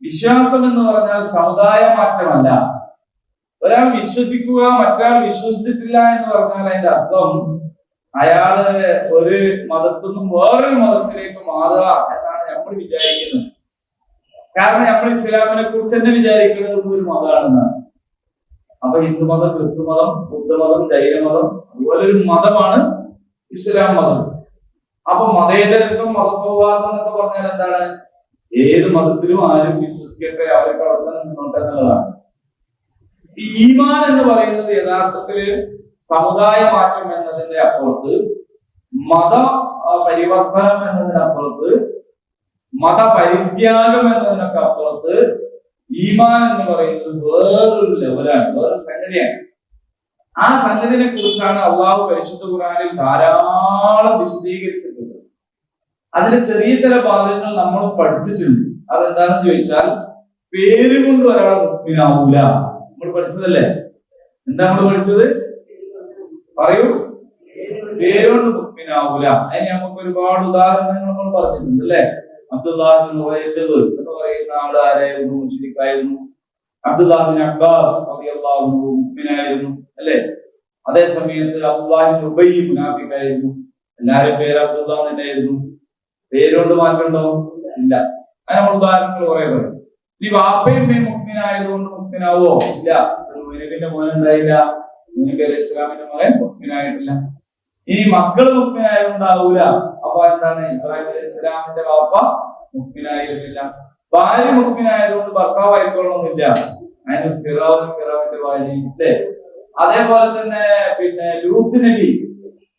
വിശ്വാസം എന്ന് പറഞ്ഞാൽ സമുദായ മാറ്റമല്ല. ഒരാൾ വിശ്വസിക്കുക മറ്റൊരാൾ വിശ്വസിച്ചിട്ടില്ല എന്ന് പറഞ്ഞാൽ അതിന്റെ അർത്ഥം അയാള് ഒരു മതത്തിൽ നിന്നും വേറൊരു മതത്തിലേക്ക് മാറുക എന്നാണ് നമ്മൾ വിചാരിക്കുന്നത്. കാരണം നമ്മൾ ഇസ്ലാമിനെ കുറിച്ച് തന്നെ വിചാരിക്കുന്നത് ഒരു മതമാണെന്നാണ്. അപ്പൊ ഹിന്ദുമതം, ക്രിസ്തുമതം, ബുദ്ധമതം, ജൈനമതം അതുപോലെ ഒരു മതമാണ് ഇസ്ലാം മതം. അപ്പൊ മതേതരത്വം, മതസൗഹാർദ്ദം എന്നൊക്കെ പറഞ്ഞാൽ എന്താണ്? ഏത് മതത്തിലും ആരും വിശ്വസിക്കട്ടെ, അവരൊക്കെ അവിടെ തന്നെ നിന്നോട്ടെ എന്നുള്ളതാണ്. ഈ ഈമാൻ എന്ന് പറയുന്നത് യഥാർത്ഥത്തില് സമുദായ മാറ്റം എന്നതിന്റെ അപ്പുറത്ത്, മത പരിവർത്തനം എന്നതിനപ്പുറത്ത്, മതപരിത്യാഗം എന്നതിനൊക്കെ അപ്പുറത്ത് ഈമാൻ എന്ന് പറയുന്നത് വേറൊരു ലെവലാണ്, വേറൊരു സംഗതിയാണ്. ആ സംഗതിനെ കുറിച്ചാണ് അള്ളാഹു പരിശുദ്ധ ഖുർആനിൽ ധാരാളം വിശദീകരിച്ചിട്ടുള്ളത്. അതിന്റെ ചെറിയ ചില ഭാഗങ്ങൾ നമ്മൾ പഠിച്ചിട്ടുണ്ട്. അതെന്താണെന്ന് ചോദിച്ചാൽ, പേര് കൊണ്ട് ഒരാൾ മുഅ്മിനാവൂല. നമ്മൾ പഠിച്ചതല്ലേ? എന്താ നമ്മൾ പഠിച്ചത്? പറയൂ. പേരുകൊണ്ട് മുഅ്മിനാവൂല. അതിന് നമുക്ക് ഒരുപാട് ഉദാഹരണങ്ങൾ നമ്മൾ പറഞ്ഞിട്ടുണ്ട് അല്ലെ? അബ്ദുല്ലാഹ് എന്ന് പറയുന്ന ആള് ആരായിരുന്നു? മുശ്രിക്കായിരുന്നു. അബ്ദുല്ലാഹ് ബിൻ അബ്ബാസ് റളിയല്ലാഹു അൻഹു മുഅ്മിനായിരുന്നു അല്ലെ? അതേ സമയത്ത് അബ്ദുല്ലാഹ് ബിൻ ഉബൈ മുനാഫിഖായിരുന്നു. എല്ലാവരും പേര് അബ്ദുല്ലാഹ് തന്നെയായിരുന്നു. പേരുകൊണ്ട് മാറ്റമുണ്ടോ? ഇല്ല. അത് നമ്മൾ ഉദാഹരണങ്ങൾ കുറെ പറയും. ഈ വാപ്പയും മുഅ്മിനായതുകൊണ്ട് മുഅ്മിനാവോ? ഇല്ല. മുനീബിന്റെ മോൻ ഉണ്ടായില്ല, മുനീബ് അലൈഹി ഇസ്ലാമിന്റെ മകൻ മുഅ്മിനായിട്ടില്ല. ഇനി മക്കൾ മുഅ്മിനായുണ്ടാവൂല. അപ്പൊ എന്താണ്? ഇബ്രാഹിം അലൈഹി ഇസ്ലാമിന്റെ വാപ്പ മുഅ്മിനായിരുന്നില്ല. ഭാര്യ മുഅ്മിനായതുകൊണ്ട് ഭർത്താവ് ആയിക്കൊള്ളണമെന്നില്ല. അതിന് ഫിറഔന്റെ ഭാര്യ ഇല്ലേ? അതേപോലെ തന്നെ ലൂത്ത് നബി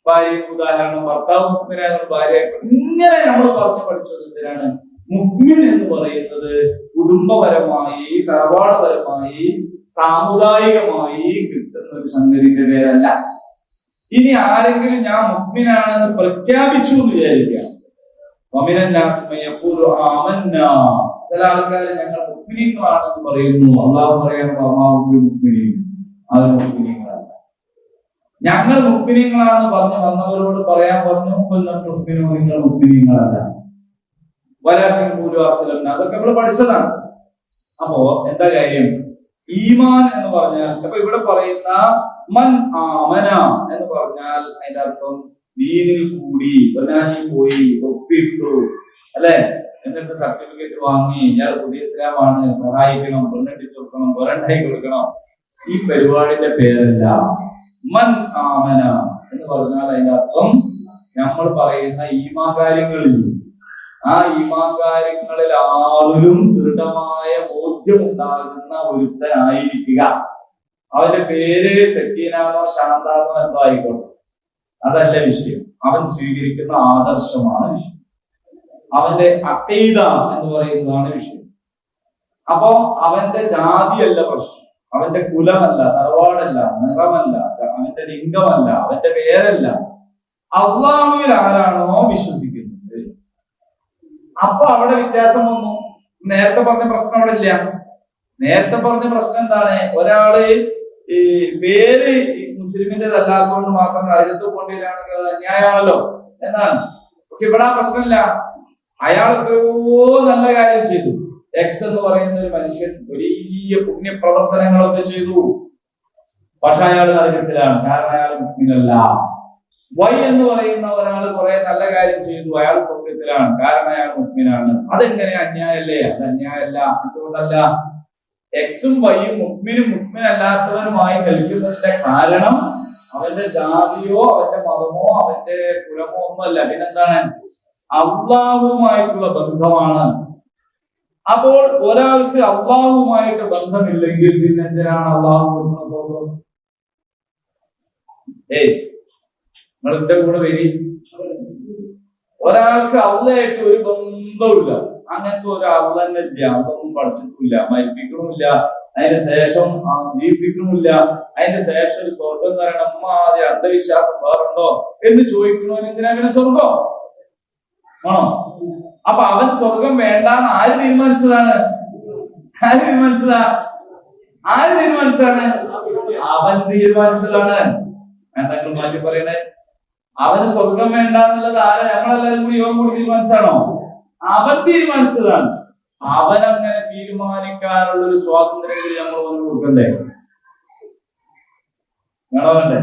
ഭാര്യയും ഉദാഹരണം, ഭർത്താവ് മുഅ്മിനായതുകൊണ്ട് ഭാര്യ. ഇങ്ങനെ നമ്മൾ പറഞ്ഞു പഠിച്ചത് എന്തിനാണ്? മുഅ്മിൻ എന്ന് പറയുന്നത് കുടുംബപരമായി, തറവാടപരമായി, സാമുദായികമായി കിട്ടുന്ന ഒരു സംഗതിന്റെ പേരല്ല. ഇനി ആരെങ്കിലും ഞാൻ മുഅ്മിനാണെന്ന് പ്രഖ്യാപിച്ചു എന്ന് വിചാരിക്കാം. ചില ആൾക്കാർ ഞങ്ങൾ മുഅ്മിനീങ്ങളാണെന്ന് പറയുന്നു. അല്ലാഹു പറയാണ് അവർ മുഅ്മിനീങ്ങളല്ല. ഞങ്ങൾ മുഅ്മിനീങ്ങളാണെന്ന് പറഞ്ഞു വന്നവരോട് പറയാൻ പറഞ്ഞു, നിങ്ങൾ മുഅ്മിനീങ്ങളല്ല. അതൊക്കെ നമ്മൾ പഠിച്ചതാണ്. അപ്പോ എന്താ കാര്യം? ഈമാൻ എന്ന് പറഞ്ഞാൽ, അപ്പൊ ഇവിടെ പറയുന്ന മൻ ആമന എന്ന് പറഞ്ഞാൽ അതിന്റെ അർത്ഥം ദീനിൽ കൂടി, ബനാനിൽ പോയി ഒപ്പിട്ടു അല്ലെ, എന്നിട്ട് സർട്ടിഫിക്കറ്റ് വാങ്ങി ഞാൻ പുതിയ ഇസ്ലാമാണ്, സഹായിക്കണം, പെണ്ണെട്ടിച്ചു കൊടുക്കണം, പെരണ്ടായി കൊടുക്കണം. ഈ പരിപാടിന്റെ പേരല്ല മൻ ആമന എന്ന് പറഞ്ഞാൽ. അതിന്റെ അർത്ഥം നമ്മൾ പറയുന്ന ഈമാൻ കാര്യങ്ങളിൽ, ആ ഈമാൻ കാര്യങ്ങളിൽ ആരും ദൃഢമായ ബോധ്യമുണ്ടാകുന്ന ഒരുത്തനായിരിക്കുക. അവന്റെ പേര് സക്കീനാണോ ശാന്താണോ എന്തോ ആയിക്കോട്ടെ, അതല്ല വിഷയം. അവൻ സ്വീകരിക്കുന്ന ആദർശമാണ് വിഷയം. അവന്റെ അഖീദ എന്ന് പറയുന്നതാണ് വിഷയം. അപ്പോ അവന്റെ ജാതിയല്ല പ്രശ്നം, അവന്റെ കുലമല്ല, തറവാടല്ല, നിറമല്ല, അവന്റെ ലിംഗമല്ല, അവന്റെ പേരല്ല. അള്ളാഹുവിൽ ആരാണോ വിശ്വസിക്കുന്നത്, അപ്പൊ അവിടെ വ്യത്യാസം വന്നു. നേരത്തെ പറഞ്ഞ പ്രശ്നം അവിടെ ഇല്ല. നേരത്തെ പറഞ്ഞ പ്രശ്നം എന്താണ്? ഒരാള് ഈ പേര് മുസ്ലിമിന്റെതല്ലാത്തതുകൊണ്ട് മാത്രം രാജ്യത്ത് കൊണ്ടിരാണെങ്കിൽ അത് അന്യായമാണല്ലോ എന്നാണ്. പക്ഷെ ഇവിടെ ആ പ്രശ്നമില്ല. അയാൾ എത്രയോ നല്ല കാര്യം ചെയ്തു. എക്സ് എന്ന് പറയുന്ന ഒരു മനുഷ്യൻ വലിയ പുണ്യപ്രവർത്തനങ്ങളൊക്കെ ചെയ്തു. പക്ഷെ അയാൾ നരകത്തിലാണ്, കാരണം അയാൾ മുസ്ലിമല്ല. വൈ എന്ന് പറയുന്ന ഒരാൾ കുറെ നല്ല കാര്യം ചെയ്തു, അയാൾ സ്വർഗത്തിലാണ്, കാരണം അയാൾ മുഅ്മിനാണ്. അതെങ്ങനെ അന്യായല്ലേ? അത് അന്യായമല്ല. എന്തുകൊണ്ടല്ല? എക്സും വൈയും മുഅ്മിനും മുഅ്മിനല്ലാത്തവനുമായി നിൽക്കുന്നതിന്റെ കാരണം അവന്റെ ജാതിയോ അവന്റെ മതമോ അവന്റെ കുലമോ ഒന്നുമല്ല. പിന്നെന്താണ്? അള്ളാഹുവുമായിട്ടുള്ള ബന്ധമാണ്. അപ്പോൾ ഒരാൾക്ക് അള്ളാഹുവുമായിട്ട് ബന്ധമില്ലെങ്കിൽ പിന്നെ എന്തിനാണ് അള്ളാഹു കൊടുക്കുന്നത്? നിങ്ങളുടെ കൂടെ വരി. ഒരാൾക്ക് അള്ളയായിട്ട് ഒരു ബന്ധവുമില്ല, അങ്ങനത്തെ ഒരു അള്ളന്നെ ഇല്ല. അതൊന്നും പഠിച്ചിട്ടില്ല, മരിപ്പിക്കണമില്ല, അതിന് ശേഷം ജീവിപ്പിക്കണമില്ല, അതിന് ശേഷം ഒരു സ്വർഗം തരണം ആദ്യ അന്ധവിശ്വാസം വേറുണ്ടോ എന്ന് ചോദിക്കണോ? എന്തിനങ്ങനെ സ്വർഗം ആണോ? അപ്പൊ അവൻ സ്വർഗം വേണ്ടാന്ന് ആര് തീരുമാനിച്ചതാണ്? ആര് തീരുമാനിച്ചതാണ്? അവൻ തീരുമാനിച്ചതാണ്. എന്തെങ്കിലും മാറ്റി പറയണേ. അവന് സ്വർഗം വേണ്ട എന്നുള്ളത് ആരെ? നമ്മളെല്ലാവരും കൂടി യോഗം കൂടി തീരുമാനിച്ചാണോ? അവൻ തീരുമാനിച്ചതാണ്. അവനങ്ങനെ തീരുമാനിക്കാനുള്ള ഒരു സ്വാതന്ത്ര്യം നമ്മൾ ഒന്നും കൊടുക്കണ്ടേ? വേണോ? അത്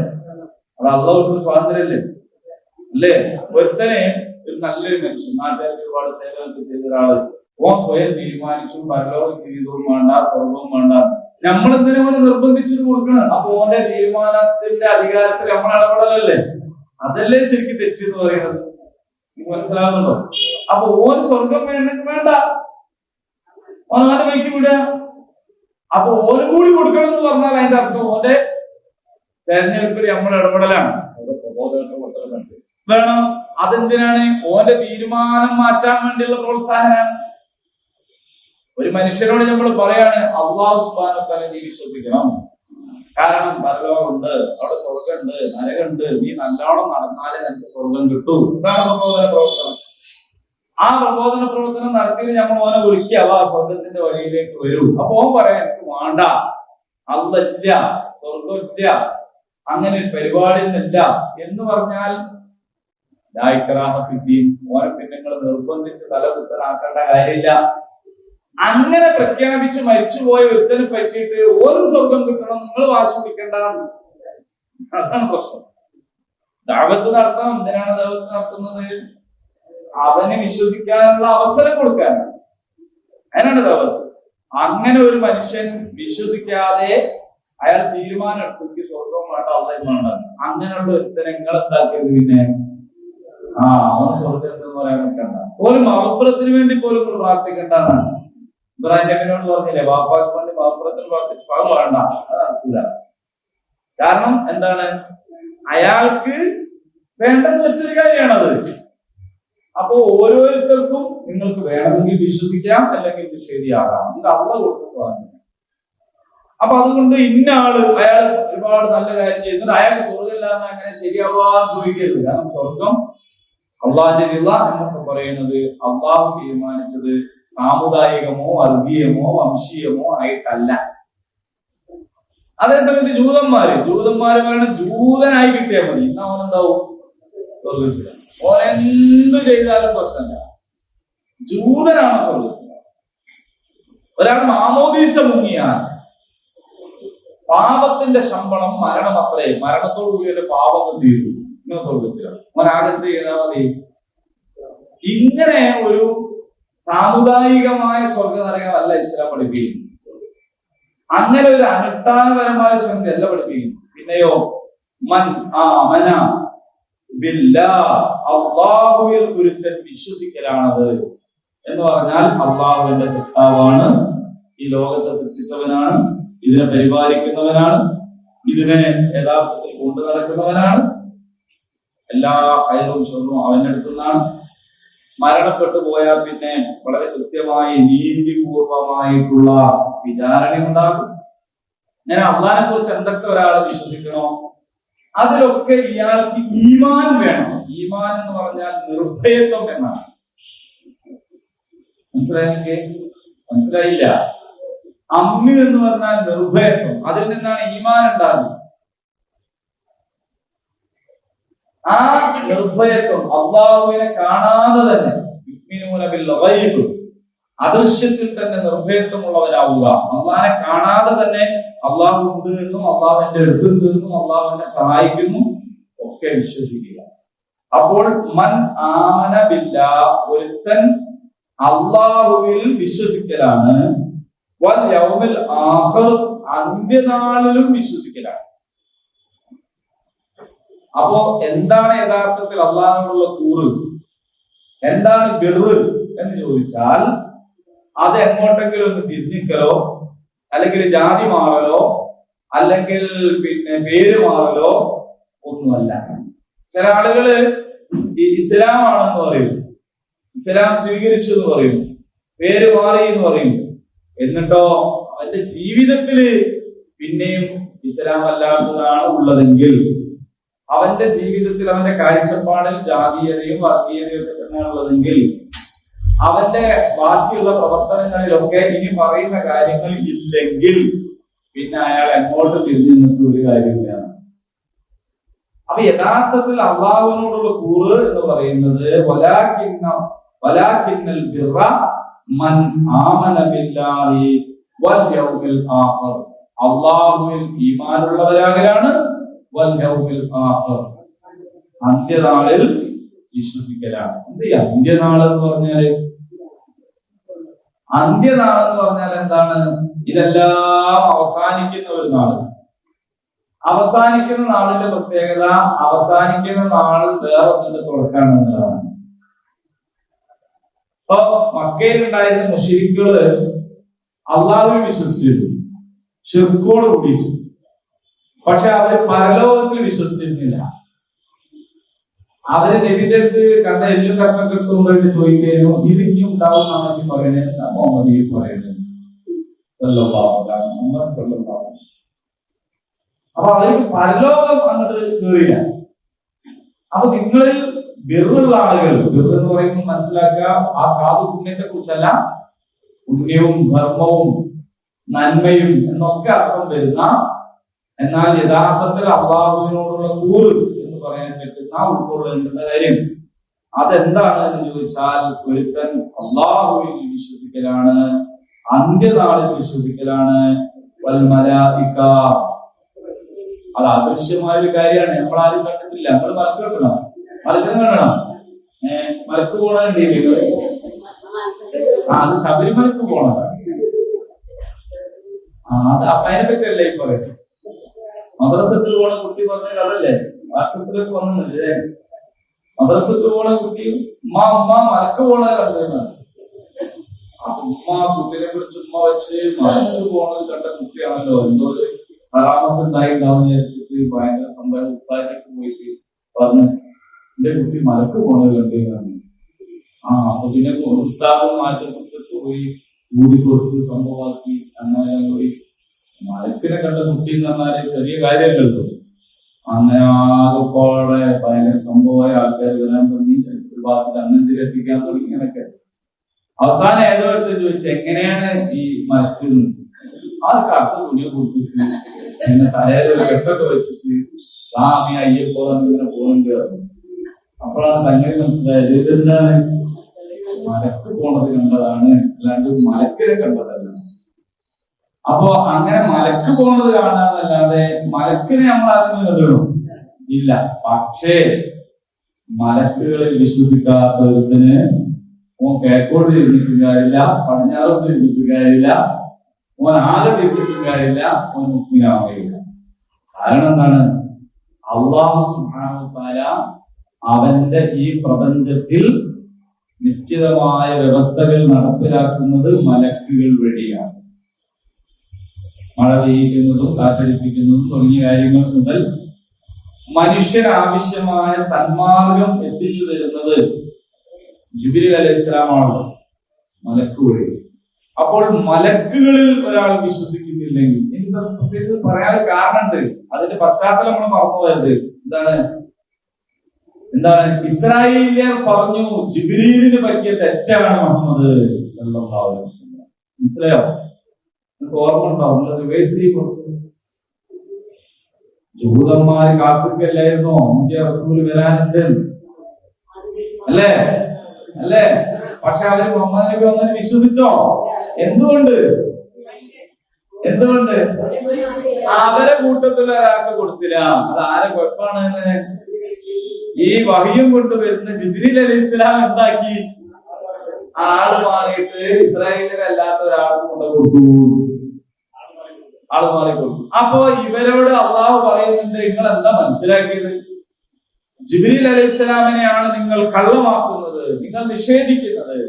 അള്ളാഹുവിന് സ്വാതന്ത്ര്യമല്ലേ അല്ലേ? ഒരുത്തനെ ഒരു നല്ലൊരു മനുഷ്യൻ, നാട്ടുകാർക്ക് ഒരുപാട് സേവനങ്ങൾ ചെയ്ത ഒരാള്, ഓൻ സ്വയം തീരുമാനിച്ചു പരലോകം ജീവിതവും വേണ്ട, സ്വർഗവും വേണ്ട. നമ്മളെന്തിനും ഓന് നിർബന്ധിച്ചിട്ട് കൊടുക്കണം. അപ്പൊ ഓന്റെ തീരുമാനത്തിന്റെ അധികാരത്തിൽ നമ്മൾ ഇടപെടലല്ലേ? അതല്ലേ ശരിക്കും തെറ്റെന്ന് പറയുന്നത്. മനസ്സിലാകുന്നുണ്ടോ? അപ്പൊ ഓന് സ്വർഗം വേണ്ട, ഓനെ വയ്ക്ക് വിടുക. അപ്പൊ ഓന് കൂടി കൊടുക്കണം എന്ന് പറഞ്ഞാൽ അതിന്റെ അർത്ഥം ഓന്റെ തെരഞ്ഞെടുപ്പിൽ നമ്മൾ ഇടപെടലാണ്. വേണം. അതെന്തിനാണ്? ഓന്റെ തീരുമാനം മാറ്റാൻ വേണ്ടിയുള്ള പ്രോത്സാഹനമാണ്. ഒരു മനുഷ്യരോട് നമ്മൾ പറയാണ് അല്ലാഹു സുബ്ഹാനഹു വ തആല നീ വിശ്വസിക്കണം, കാരണം പരലോകമുണ്ട്, അവിടെ സ്വർഗമുണ്ട്, നരകമുണ്ട്, നീ നല്ലോണം നടന്നാലേ നിനക്ക് സ്വർഗം കിട്ടൂ. ഇതാണ് പ്രവർത്തനം. ആ പ്രബോധന പ്രവർത്തനം നടത്തി നമ്മൾ ഓനെ വിളിക്കുക സ്വർഗത്തിന്റെ വഴിയിലേക്ക് വരൂ. അപ്പൊ ഓൻ പറയാൻ എനിക്ക് വേണ്ട, അല്ല സ്വർഗമില്ല, അങ്ങനെ പരിപാടിയൊന്നുമില്ല എന്ന് പറഞ്ഞാൽ ഓനെ പിന്നെ നിങ്ങൾ നിർബന്ധിച്ച് തലകുത്തനാക്കേണ്ട കാര്യമില്ല. അങ്ങനെ പ്രഖ്യാപിച്ച് മരിച്ചുപോയ ഒരുത്തനെ പറ്റിയിട്ട് ഒരു സ്വർഗം കിട്ടണം നിങ്ങൾ വാശി പിടിക്കേണ്ടതാണ്. അതാണ് പ്രശ്നം. ദഅവത്ത് നടത്തണം. എന്തിനാണ് ദഅവത്ത് നടത്തുന്നത്? അവനെ വിശ്വസിക്കാനുള്ള അവസരം കൊടുക്കാനാണ്. അതിനാണ് ദഅവത്ത്. അങ്ങനെ ഒരു മനുഷ്യൻ വിശ്വസിക്കാതെ അയാൾ തീരുമാനം എടുത്തു സ്വർഗവും വേണ്ട അള്ളയും വേണ്ട, അങ്ങനെയുള്ള ഒരുത്തനെ നിങ്ങളെന്താക്കിയത് പിന്നെ അവൻ സ്വർഗത്തിൽ എന്ന് പറയാൻ നിൽക്കണ്ട. ഒരു മഹഫറത്തിന് വേണ്ടി പോലും പ്രാർത്ഥിക്കേണ്ടതാണ്. ഇബ്രാഹിം നബിയോട് പറഞ്ഞില്ലേ, വാപ്പാക്ക് വേണ്ടി മഹഫറത്തിന് പ്രാർത്ഥിച്ചു, അത് വേണ്ട, അത് നടക്കൂല. കാരണം എന്താണ്? അയാൾക്ക് വേണ്ടെന്ന് വെച്ചൊരു കാര്യമാണത്. അപ്പോ ഓരോരുത്തർക്കും നിങ്ങൾക്ക് വേണമെങ്കിൽ വിശ്വസിക്കാം, അല്ലെങ്കിൽ ശരിയാകാം. ഇത് അള്ളാഹ് കൊടുക്കുന്നതാണ്. അപ്പൊ അതുകൊണ്ട് ഇന്ന ആള് അയാൾ ഒരുപാട് നല്ല കാര്യം ചെയ്യുന്നത് അയാൾക്ക് സ്വർഗ്ഗമില്ലാന്ന് അങ്ങനെ ശരിയാവാൻ ചോദിക്കരുത്. കാരണം സ്വർഗം അള്ളാഹിന്റെ റിള എന്നൊക്കെ പറയുന്നത് അള്ളാഹു തീരുമാനിച്ചത് സാമുദായികമോ വർഗീയമോ വംശീയമോ ആയിട്ടല്ല. അതേസമയത്ത് ജൂതന്മാര് വേണം ജൂതനായി കിട്ടിയാൽ മതി, എന്നാ അവനെന്താവും സ്വർഗത്തില. ഓനെന്ത് ചെയ്താലും പ്രശ്നമില്ല, ജൂതനാണ് സ്വർഗത്തില. ഒരാൾ മാമോദീസ മുങ്ങിയാൽ പാപത്തിന്റെ ശമ്പളം മരണം അത്രേ, മരണത്തോടു കൂടി പാപം തീരും, ഇങ്ങനെ സ്വർഗത്തിലാണ്. അവൻ ആകത്ത് ചെയ്താൽ മതി. ഇങ്ങനെ ഒരു സാമുദായികമായ സ്വർഗ നരകമല്ല ഇസ്ലാം പഠിപ്പിക്കുന്നു. അങ്ങനെ ഒരു അനുഷ്ഠാനപരമായ സംഗതിയല്ല പഠിപ്പിക്കുന്നു. പിന്നെയോ മൻ ആമന ബില്ലാഹ്, അല്ലാഹുവിൽ ഒരുത്തൻ വിശ്വസിക്കലാണത് എന്ന് പറഞ്ഞാൽ അള്ളാഹുവിന്റെ സൃഷ്ടാവാണ്, ഈ ലോകത്തെ സൃഷ്ടിച്ചവനാണ്, ഇതിനെ പരിപാലിക്കുന്നവനാണ്, ഇതിനെ യഥാർത്ഥത്തിൽ കൊണ്ടു നടക്കുന്നവനാണ്, എല്ലാ ഹൈറും ഷർറും അവന്റെ അടുത്തുനിന്നാണ്. മരണപ്പെട്ടു പോയാൽ പിന്നെ വളരെ കൃത്യമായി നീതിപൂർവമായിട്ടുള്ള വിചാരണ ഉണ്ടാകും. ഞാൻ അള്ളാഹിനെ കുറിച്ച് എന്തൊക്കെ ഒരാൾ വിശ്വസിക്കണോ അതിലൊക്കെ ഇയാൾക്ക് ഈമാൻ വേണം. ഈമാൻ എന്ന് പറഞ്ഞാൽ നിർഭയത്വം എന്നാണ്. മനസ്സിലായില്ല? അമ്മി എന്ന് പറഞ്ഞാൽ നിർഭയത്വം, അതിൽ നിന്നാണ് ഈമാൻ ഉണ്ടാകുന്നത്. ആ നിർഭയത്വം അള്ളാഹുവിനെ കാണാതെ തന്നെ അദൃശ്യത്തിൽ തന്നെ നിർഭയത്വമുള്ളവരാവുക. അള്ളാഹിനെ കാണാതെ തന്നെ അള്ളാഹു ഉണ്ട് എന്നും അള്ളാഹുവിന്റെ അടുത്തുണ്ട് എന്നും അള്ളാഹുവിനെ സഹായിക്കുന്നു ഒക്കെ വിശ്വസിക്കുക. അപ്പോൾ മൻ ആമന ബില്ലാഹ്, ഒരുത്തൻ അള്ളാഹുവിൽ വിശ്വസിക്കലാണ്. വൽ യൗമിൽ ആഖിർ, അന്ത്യനാളിലും വിശ്വസിക്കലാണ്. അപ്പോ എന്താണ് യഥാർത്ഥത്തിൽ അള്ളാഹുവിനുള്ള കൂറ്, എന്താണ് ബിർറ് എന്ന് ചോദിച്ചാൽ അത് എങ്ങോട്ടെങ്കിലും ഒന്ന് തിരിഞ്ഞിക്കലോ അല്ലെങ്കിൽ ജാതി മാറലോ അല്ലെങ്കിൽ പിന്നെ പേര് മാറലോ ഒന്നുമല്ല. ചില ആളുകള് ഈ ഇസ്ലാമാണെന്ന് പറയും, ഇസ്ലാം സ്വീകരിച്ചു എന്ന് പറയും, പേര് മാറി എന്ന് പറയും, എന്നിട്ടോ അവന്റെ ജീവിതത്തില് പിന്നെയും ഇസ്ലാം അല്ലാത്തതാണ് ഉള്ളതെങ്കിൽ, അവന്റെ ജീവിതത്തിൽ അവന്റെ കാഴ്ചപ്പാടിൽ ജാതീയതയും വർഗീയതയും ഒക്കെ തന്നെയാണ് ഉള്ളതെങ്കിൽ, അവന്റെ ബാക്കിയുള്ള പ്രവർത്തനങ്ങളിലൊക്കെ ഇനി പറയുന്ന കാര്യങ്ങൾ ഇല്ലെങ്കിൽ പിന്നെ അയാൾ എങ്ങോട്ട് തിരിഞ്ഞു നിന്നിട്ട് ഒരു കാര്യമില്ല. അപ്പൊ യഥാർത്ഥത്തിൽ അള്ളാഹുവിനോടുള്ള കൂറ് എന്ന് പറയുന്നത് വലാകിന്നൽ ബിർറ മൻ ആമന ബില്ലാഹി വൽ യൗമിൽ ആഖിർ, അള്ളാഹുവിൽ ഈമാനുള്ളവരാകലാണ്. വൽ യൗമിൽ ആഖിർ, അന്ത്യനാളിൽ വിശ്വസിക്കലാണ്. എന്ത് അന്ത്യനാൾ എന്ന് പറഞ്ഞാല്? അന്ത്യനാൾ എന്ന് പറഞ്ഞാൽ എന്താണ്? ഇതെല്ലാം അവസാനിക്കുന്ന ഒരു നാള്. അവസാനിക്കുന്ന നാളിന്റെ പ്രത്യേകത, അവസാനിക്കുന്ന നാൾ വേറെ ഒന്നിന്റെ തുടക്കാണെന്നുള്ളതാണ്. ഇപ്പൊ മക്കയിലുണ്ടായിരുന്ന മുശ്രിക്കുകള് അള്ളാഹുവിൽ വിശ്വസിച്ചിരുന്നു, ശിർക്കോട് കൂടിയിട്ടു. പക്ഷെ അവര് പരലോകത്തിൽ വിശ്വസിച്ചിരുന്നില്ല. അവര് നബിന്റെ അടുത്ത് കണ്ട എല്ലും കഷ്ണൊക്കെ എടുത്തുകൊണ്ട് ചോദിക്കുന്നു, ഇത് ഇനി ഉണ്ടാവുന്നതാണ് പറയുന്നത്. മുഹമ്മദ് ഈ പറയുന്നത് അപ്പൊ അവർക്ക് പരലോകം അങ്ങോട്ട് കയറിയില്ല. അപ്പൊ നിങ്ങളിൽ ബിറുള്ള ആളുകൾ, ബിറു എന്ന് പറയുമ്പോൾ മനസ്സിലാക്കുക, ആ സാധു പുണ്യത്തെ കുറിച്ചല്ല, പുണ്യവും ധർമ്മവും നന്മയും എന്നൊക്കെ അർത്ഥം വരുന്ന, എന്നാൽ യഥാർത്ഥത്തിൽ അള്ളാഹുവിനോടുള്ള കൂറ് എന്ന് പറയാൻ പറ്റുന്ന ഉൾക്കൊള്ളേണ്ടുന്ന കാര്യം അതെന്താണ് എന്ന് ചോദിച്ചാൽ, ഒരുത്തൻ അള്ളാഹുവിൽ വിശ്വസിക്കലാണ്, അന്ത്യനാളിൽ വിശ്വസിക്കലാണ്, വൽ മലായിക, അത് അദൃശ്യമായ ഒരു കാര്യമാണ്, നമ്മളാരും കണ്ടിട്ടില്ല. നമ്മൾ മലക്ക് കെട്ടണം, മലക്കം കാണണം, മലക്ക് പോണുണ്ട്. അത് ശബരിമലക്ക് പോണതാണ്. അത് അതിനെ പറ്റിയല്ലേ ഈ പറയുന്നത്. മദ്രസത്തിൽ പോണ കുട്ടി പറഞ്ഞ കഥല്ലേ, വാട്സപ്പിലൊക്കെ വന്നില്ലേ, മദ്രസത്തിൽ പോണ കുട്ടി ഉമ്മ മലക്ക് പോണ കഥയാണ്. ഉമ്മ കുട്ടിനെ കുറിച്ച് ഉമ്മ വെച്ച് മലക്ക് പോണത് കണ്ട കുട്ടിയാണല്ലോ, എന്തോ ഒരു പരാമർശമുണ്ടായിട്ടാവും വിചാരിച്ചിട്ട് ഭയങ്കര സംഭവം ഉസ്താദിലേക്ക് പോയിട്ട് പറഞ്ഞു, എന്റെ കുട്ടി മലക്ക് പോണത് കണ്ടു. അപ്പൊ പിന്നെ ഉസ്താദും മാറ്റപ്പെട്ടു പോയി കൂടിക്കൊടുത്ത് സംഭവമാക്കി. അങ്ങനെ പോയി മലക്കിനെ കണ്ട കുട്ടി എന്ന് പറഞ്ഞാല് ചെറിയ കാര്യമല്ലല്ലോ. അങ്ങനെ ആകെപ്പോടെ ഭയങ്കര സംഭവമായ ആൾക്കാർ വരാൻ തുടങ്ങി, ഒരു ഭാഗത്ത് അങ്ങനത്തെ എത്തിക്കാൻ തുടങ്ങി. ഇങ്ങനൊക്കെ അവസാനം ഏതോ എടുത്ത് ചോദിച്ചു, എങ്ങനെയാണ് ഈ മലക്ക് ആ കറുത്ത തുണിയെ കുറിച്ചിട്ട് പിന്നെ തലയിലൊരു കെട്ടൊക്കെ വെച്ചിട്ട് സ്വാമി അയ്യപ്പോ ഇങ്ങനെ പോകുന്നുണ്ട്. അപ്പോഴാണ് സംഗതി മനസ്സിലായത്, ഇതെന്താണ് മലക്ക് പോണത് കണ്ടതാണ്, അല്ലാണ്ട് മലക്കിനെ കണ്ടതല്ല. അപ്പോ അങ്ങനെ മലക്ക് പോണത് കാണാന്നല്ലാതെ മലക്കിനെ നമ്മൾ ആദ്യം കണ്ടോ ഇല്ല. പക്ഷേ മലക്കുകളിൽ വിശ്വസിക്കാത്ത ഒരുത്തിന് ഓൻ കിഴക്കോട്ട് തിരിഞ്ഞിട്ടും കാര്യമില്ല, പടിഞ്ഞാറോട്ട് തിരിഞ്ഞിട്ടും കാര്യമില്ല, ഓൻ ആകെ തിരിഞ്ഞിട്ടും കാര്യമില്ല, ഓൻ മുസ്ലിമാവുകയില്ല. കാരണം എന്താണ്? അല്ലാഹു സുബ്ഹാനഹു വ തആല അവന്റെ ഈ പ്രപഞ്ചത്തിൽ നിശ്ചിതമായ വ്യവസ്ഥകൾ നടപ്പിലാക്കുന്നത് മലക്കുകൾ വഴിയാണ്. മഴ പെയ്യിക്കുന്നതും കാറ്റടിപ്പിക്കുന്നതും തുടങ്ങിയ കാര്യങ്ങൾ മുതൽ മനുഷ്യരാവശ്യമായ സന്മാർഗം എത്തിച്ചു തരുന്നത് ജിബ്രീൽ അലൈഹിസ്സലാമാണ്, മലക്ക് വഴി. അപ്പോൾ മലക്കുകളിൽ ഒരാൾ വിശ്വസിക്കുന്നില്ലെങ്കിൽ, എനിക്ക് പ്രത്യേകിച്ച് പറയാൻ കാരണമുണ്ട്, അതിന്റെ പശ്ചാത്തലം നമ്മൾ മറന്നുപോയത്. എന്താണ് ഇസ്രായേലിയർ പറഞ്ഞു ജിബ്രീലിന് പറ്റിയ തെറ്റാണ് മുഹമ്മദ് സല്ലല്ലാഹു അലൈഹി വസല്ലം. മനസ്സിലായോ? നിങ്ങൾക്ക് ഓർമ്മ ഉണ്ടാവും, നിങ്ങൾ റിവേഴ്സ് കുറച്ച് ജൂതന്മാര് കാത്തിരിക്കല്ലായിരുന്നോ റസൂല് വരാനുണ്ട് അല്ലേ? പക്ഷെ അവര് മുഹമ്മദ് നബി വന്നതിന് വിശ്വസിച്ചോ? എന്തുകൊണ്ട് അവരെ കൂട്ടത്തിൽ ഒരാൾക്ക് കൊടുത്തില്ല. അത് ആരെ കുഴപ്പമാണെന്ന് ഈ വഹിയും കൊണ്ട് വരുന്ന ജിബ്രീൽ അലൈഹിസ്സലാം എന്താക്കി? ആള് മാറിയിട്ട് ഇസ്രായേലിലല്ലാത്ത ഒരാൾക്ക് കൊണ്ട് കൊടുത്തു. ആള് മാറി കൊടുത്തു. അപ്പോ ഇവരോട് അള്ളാഹു പറയുന്നുണ്ട്, നിങ്ങൾ എന്താ മനസ്സിലാക്കിയത്? ജിബ്രീൽ അലൈഹിസ്സലാമിനെയാണ് നിങ്ങൾ കള്ളമാക്കുന്നത്, നിങ്ങൾ നിഷേധിക്കുന്നത്